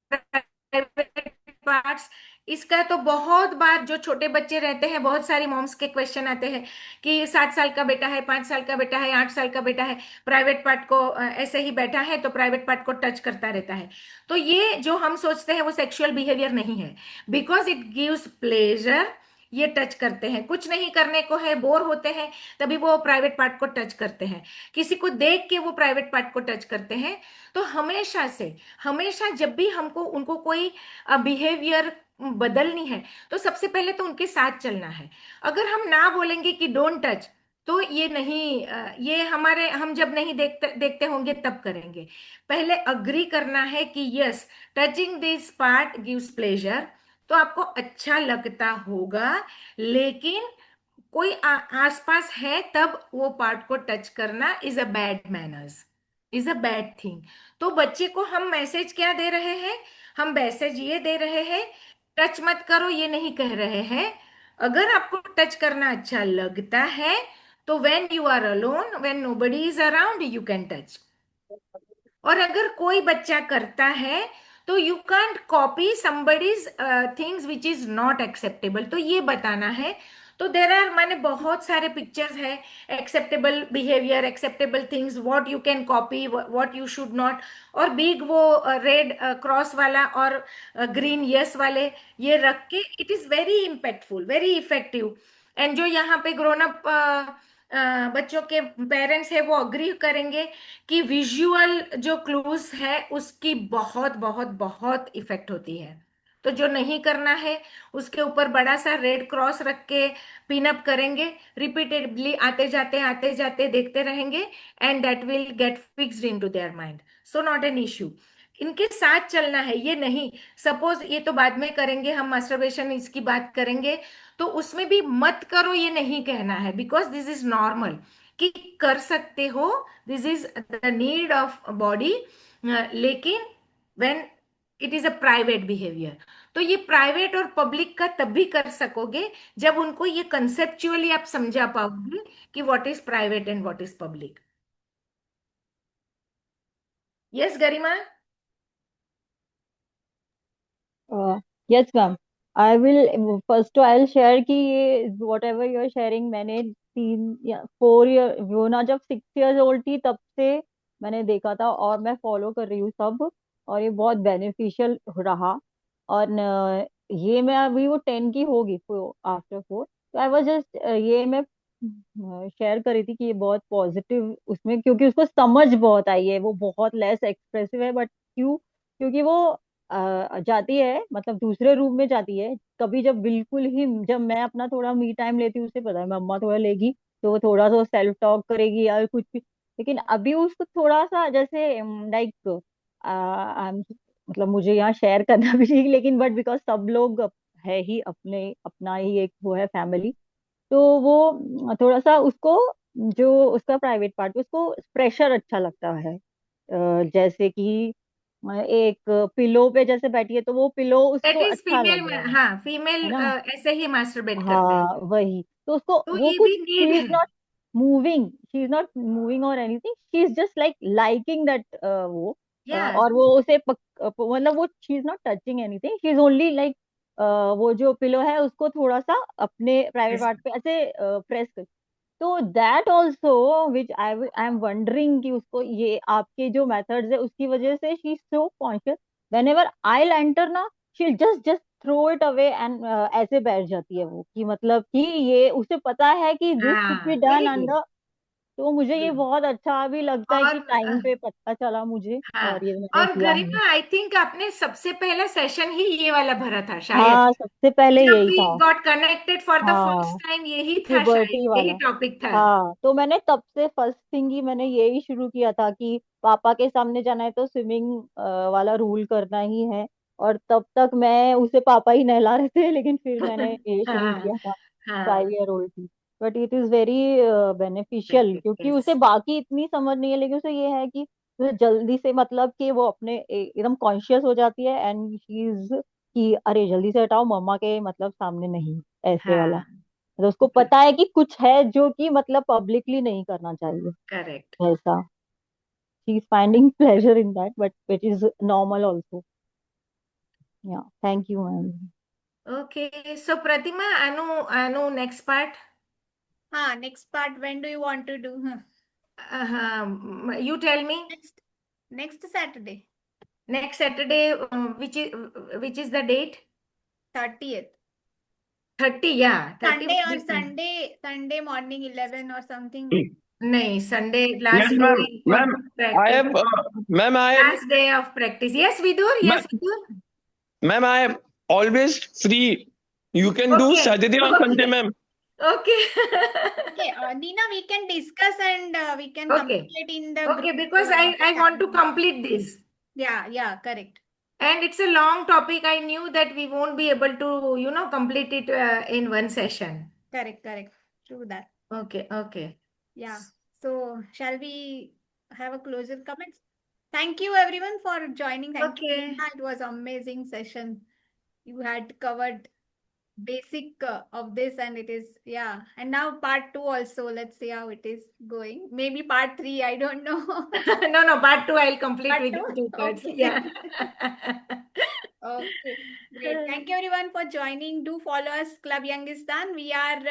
[SPEAKER 1] प्राइवेट पार्ट्स. इसका तो बहुत बार जो छोटे बच्चे रहते हैं, बहुत सारी मॉम्स के क्वेश्चन आते हैं कि 7 साल का बेटा है, 5 साल का बेटा है, 8 साल का बेटा है, प्राइवेट पार्ट को ऐसे ही बैठा है तो प्राइवेट पार्ट को टच करता रहता है. तो ये जो हम सोचते हैं वो सेक्सुअल बिहेवियर नहीं है, बिकॉज इट गिव्स प्लेजर. ये टच करते हैं, कुछ नहीं करने को है, बोर होते हैं, तभी वो प्राइवेट पार्ट को टच करते हैं, किसी को देख के वो प्राइवेट पार्ट को टच करते हैं. तो हमेशा जब भी हमको उनको कोई बिहेवियर बदलनी है तो सबसे पहले तो उनके साथ चलना है. अगर हम ना बोलेंगे कि डोंट टच, तो ये नहीं, ये हम जब नहीं देखते होंगे तब करेंगे. पहले अग्री करना है कि yes, touching this part gives pleasure, तो आपको अच्छा लगता होगा, लेकिन कोई आसपास है तब वो पार्ट को टच करना is a bad manners, is a bad thing. तो बच्चे को हम मैसेज क्या दे रहे हैं, हम मैसेज ये दे रहे हैं, टच मत करो ये नहीं कह रहे हैं. अगर आपको टच करना अच्छा लगता है तो when you are alone, when nobody is around, you can touch. और अगर कोई बच्चा करता है तो you can't copy somebody's things which is not acceptable, तो ये बताना है। तो देर आर माने बहुत सारे पिक्चर्स है, acceptable behaviour, acceptable things, what you can copy, what you should not, और बिग वो रेड क्रॉस वाला और ग्रीन यस वाले ये रख के, it is very impactful, very effective. And जो यहाँ पे ग्रोन अप बच्चों के पेरेंट्स है वो अग्री करेंगे कि विजुअल जो क्लूज है उसकी बहुत बहुत बहुत इफेक्ट होती है। तो जो नहीं करना है उसके ऊपर बड़ा सा रेड क्रॉस रख के पिन अप करेंगे, रिपीटेडली आते जाते देखते रहेंगे, and that will get fixed into their mind. So not an issue, इनके साथ चलना है, ये नहीं सपोज ये तो बाद में करेंगे हम, मास्टरबेशन इसकी बात करेंगे, तो उसमें भी मत करो ये नहीं कहना है, बिकॉज दिस इज नॉर्मल कि कर सकते हो, this is the need of body, लेकिन when it is a private behaviour, तो ये प्राइवेट और पब्लिक का तब भी कर सकोगे जब उनको ये कंसेप्चुअली आप समझा पाओगे कि what is private and what is public. Yes Garima?
[SPEAKER 11] Yes, ma'am. I will first I'll share कि ये whatever you're sharing मैंने 3 या 4 ईयर, वो ना जब 6 years old थी तब से मैंने देखा था और मैं फॉलो कर रही हूँ सब, और ये बहुत बेनिफिशियल रहा। और ये मैं अभी वो 10 की होगी आफ्टर 4, तो आई वाज जस्ट ये मैं शेयर करी थी कि ये बहुत पॉजिटिव उसमें, क्योंकि उसको समझ बहुत आई है, वो बहुत लेस एक्सप्रेसिव है, बट क्यों, क्योंकि वो जाती है, मतलब दूसरे रूम में जाती है कभी, जब बिल्कुल ही जब मैं अपना थोड़ा मी टाइम लेती हूँ, उसे पता है मम्मा थोड़ा लेगी तो वो थोड़ा सा सेल्फ टॉक करेगी या कुछ भी। लेकिन अभी उसको थोड़ा सा जैसे लाइक मतलब मुझे यहाँ शेयर करना भी नहीं, लेकिन बट बिकॉज सब लोग है ही अपने, अपना ही एक वो है फैमिली, तो वो थोड़ा सा उसको जो उसका प्राइवेट पार्ट उसको प्रेशर अच्छा लगता है। जैसे कि एक पिलो पे जैसे बैठी है तो वो पिलो
[SPEAKER 1] दैट
[SPEAKER 11] उसको
[SPEAKER 1] इज
[SPEAKER 11] अच्छा
[SPEAKER 1] फीमेल,
[SPEAKER 11] लग रहा
[SPEAKER 1] हाँ फीमेल
[SPEAKER 11] है ना।
[SPEAKER 1] ऐसे ही मास्टरबेट करते
[SPEAKER 11] हाँ
[SPEAKER 1] हैं,
[SPEAKER 11] वही, तो उसको
[SPEAKER 1] तो
[SPEAKER 11] वो
[SPEAKER 1] ये
[SPEAKER 11] कुछ
[SPEAKER 1] भी नीड
[SPEAKER 11] शी इज
[SPEAKER 1] है।
[SPEAKER 11] Not moving, she is not moving और anything, she is just like liking that वो
[SPEAKER 1] यस,
[SPEAKER 11] और वो उसे मतलब वो she is not touching anything, she is only like वो जो पिलो है उसको थोड़ा सा अपने प्राइवेट पार्ट पे ऐसे प्रेस कर। तो that also which I am wondering कि उसको ये आपके जो मेथड्स है उसकी वजह से she is so conscious, whenever I enter ना she just throw it away and ऐसे बैठ जाती है वो, कि मतलब कि ये उसे पता है कि दिस शुड बी
[SPEAKER 1] हाँ
[SPEAKER 11] डन
[SPEAKER 1] वेरी गुड,
[SPEAKER 11] अंडर। तो मुझे ये बहुत अच्छा भी लगता है
[SPEAKER 1] और
[SPEAKER 11] कि टाइम पे पता चला मुझे,
[SPEAKER 1] हाँ,
[SPEAKER 11] और ये मैंने
[SPEAKER 1] और
[SPEAKER 11] किया है।
[SPEAKER 1] गरिमा आई थिंक आपने सबसे पहला सेशन ही ये वाला भरा था शायद,
[SPEAKER 11] हाँ सबसे पहले
[SPEAKER 1] जब
[SPEAKER 11] यही
[SPEAKER 1] वी
[SPEAKER 11] था।
[SPEAKER 1] गॉट कनेक्टेड फॉर द
[SPEAKER 11] हाँ
[SPEAKER 1] फर्स्ट टाइम यही था शायद,
[SPEAKER 11] प्यूबर्टी
[SPEAKER 1] यही
[SPEAKER 11] वाला।
[SPEAKER 1] टॉपिक था।
[SPEAKER 11] हाँ तो मैंने तब से फर्स्ट थिंग ही मैंने यही शुरू किया था कि पापा के सामने जाना है तो स्विमिंग वाला रूल करना ही है। और तब तक मैं उसे पापा ही नहला रहे थे, लेकिन फिर मैंने ये शुरू
[SPEAKER 1] हाँ
[SPEAKER 11] किया था,
[SPEAKER 1] हाँ,
[SPEAKER 11] 5 year old थी। But it is very beneficial, क्योंकि
[SPEAKER 1] यस,
[SPEAKER 11] उसे बाकी इतनी समझ नहीं है, लेकिन उसे ये है कि उसे जल्दी से मतलब कि वो अपने एकदम कॉन्शियस हो जाती है, एंड शी इज कि अरे जल्दी से हटाओ मम्मा के मतलब सामने नहीं, ऐसे वाला।
[SPEAKER 1] हाँ,
[SPEAKER 11] तो उसको पता है कि कुछ है जो कि मतलब पब्लिकली नहीं करना चाहिए
[SPEAKER 1] करेक्ट।
[SPEAKER 11] ऐसा। She is finding pleasure in that, but it is normal also. या thank you ma'am.
[SPEAKER 1] Okay, so Pratima, Anu, Anu next part,
[SPEAKER 2] हाँ, next part, when do you want to do?
[SPEAKER 1] You tell me.
[SPEAKER 2] Next Saturday,
[SPEAKER 1] next Saturday, which is the date?
[SPEAKER 2] 30th.
[SPEAKER 1] 30, या 30
[SPEAKER 2] Sunday
[SPEAKER 1] would
[SPEAKER 2] or
[SPEAKER 1] be fine.
[SPEAKER 2] Sunday morning 11 or something.
[SPEAKER 1] नहीं, Sunday
[SPEAKER 7] Yes,
[SPEAKER 1] last day
[SPEAKER 7] ma'am.
[SPEAKER 1] For
[SPEAKER 7] Ma'am, I
[SPEAKER 1] practice,
[SPEAKER 7] have, ma'am,
[SPEAKER 1] last day of practice. Yes Vidur,
[SPEAKER 7] ma'am,
[SPEAKER 1] yes Vidur.
[SPEAKER 7] ma'am, I am always free. You can do
[SPEAKER 1] okay
[SPEAKER 7] Saturday or Sunday,
[SPEAKER 1] okay
[SPEAKER 7] ma'am.
[SPEAKER 1] Okay
[SPEAKER 2] Okay, Nina, we can discuss and we can
[SPEAKER 1] okay
[SPEAKER 2] communicate in the
[SPEAKER 1] okay,
[SPEAKER 2] group.
[SPEAKER 1] Because I want to complete this,
[SPEAKER 2] Yeah, correct.
[SPEAKER 1] and it's a long topic. I knew that we won't be able to, complete it in one session.
[SPEAKER 2] Correct. True that.
[SPEAKER 1] Okay, okay.
[SPEAKER 2] Yeah. So, shall we have a closer comments? Thank you everyone for joining. Thank you,
[SPEAKER 1] Okay.
[SPEAKER 2] Nina. It was amazing session. You had covered basic of this, and it is, yeah. And now part 2 also. Let's see how it is going. Maybe part 3, I don't know.
[SPEAKER 1] No, part 2 I'll complete
[SPEAKER 2] Part
[SPEAKER 1] within
[SPEAKER 2] 2?
[SPEAKER 1] 2 thirds.
[SPEAKER 2] Okay.
[SPEAKER 1] Yeah.
[SPEAKER 2] Okay, great. Thank you everyone for joining. Do follow us, Club Youngistan. We have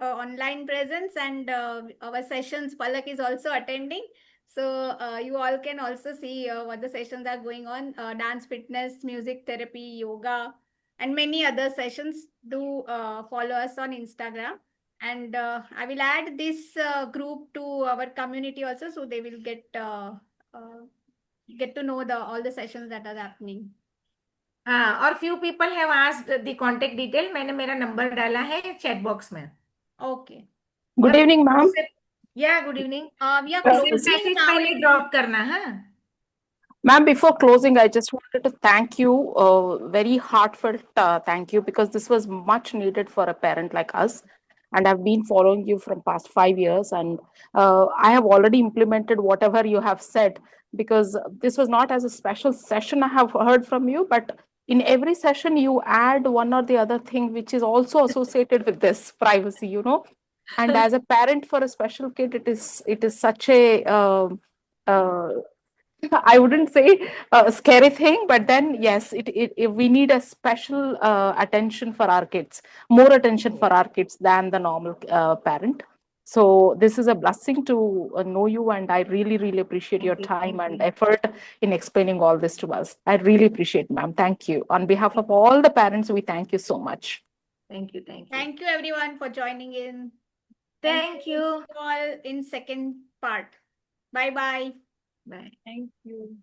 [SPEAKER 2] online presence, and our sessions, Palak is also attending. So you all can also see what the sessions are going on. Dance, fitness, music therapy, yoga, and many other sessions. Do follow us on Instagram. And I will add this group to our community also, so they will get to know all the sessions that are happening.
[SPEAKER 1] हाँ, और few people have asked the contact detail. मैंने मेरा number डाला है chat box में.
[SPEAKER 2] Okay.
[SPEAKER 12] Good
[SPEAKER 1] और
[SPEAKER 12] evening, ma'am.
[SPEAKER 1] Yeah, good evening.
[SPEAKER 2] We are
[SPEAKER 1] सिर्फ
[SPEAKER 2] closing
[SPEAKER 1] message
[SPEAKER 2] now.
[SPEAKER 1] पहले ड्रॉप करना, हाँ.
[SPEAKER 12] Ma'am, before closing, I just wanted to thank you, very heartfelt thank you, because this was much needed for a parent like us. And I've been following you from past 5 years, and I have already implemented whatever you have said, because this was not as a special session I have heard from you, but in every session you add one or the other thing which is also associated with this privacy, you know. And as a parent for a special kid, it is such a I wouldn't say a scary thing, but then yes, we need a special attention for our kids, more attention for our kids than the normal parent. So this is a blessing to know you, and I really, really appreciate your time and effort in explaining all this to us. I really appreciate, ma'am. Thank you. On behalf of all the parents, we thank you so much.
[SPEAKER 1] Thank you.
[SPEAKER 2] Thank you everyone for joining in.
[SPEAKER 1] Thank you.
[SPEAKER 2] See you all in second part. Bye bye.
[SPEAKER 1] Bye.
[SPEAKER 11] Thank you.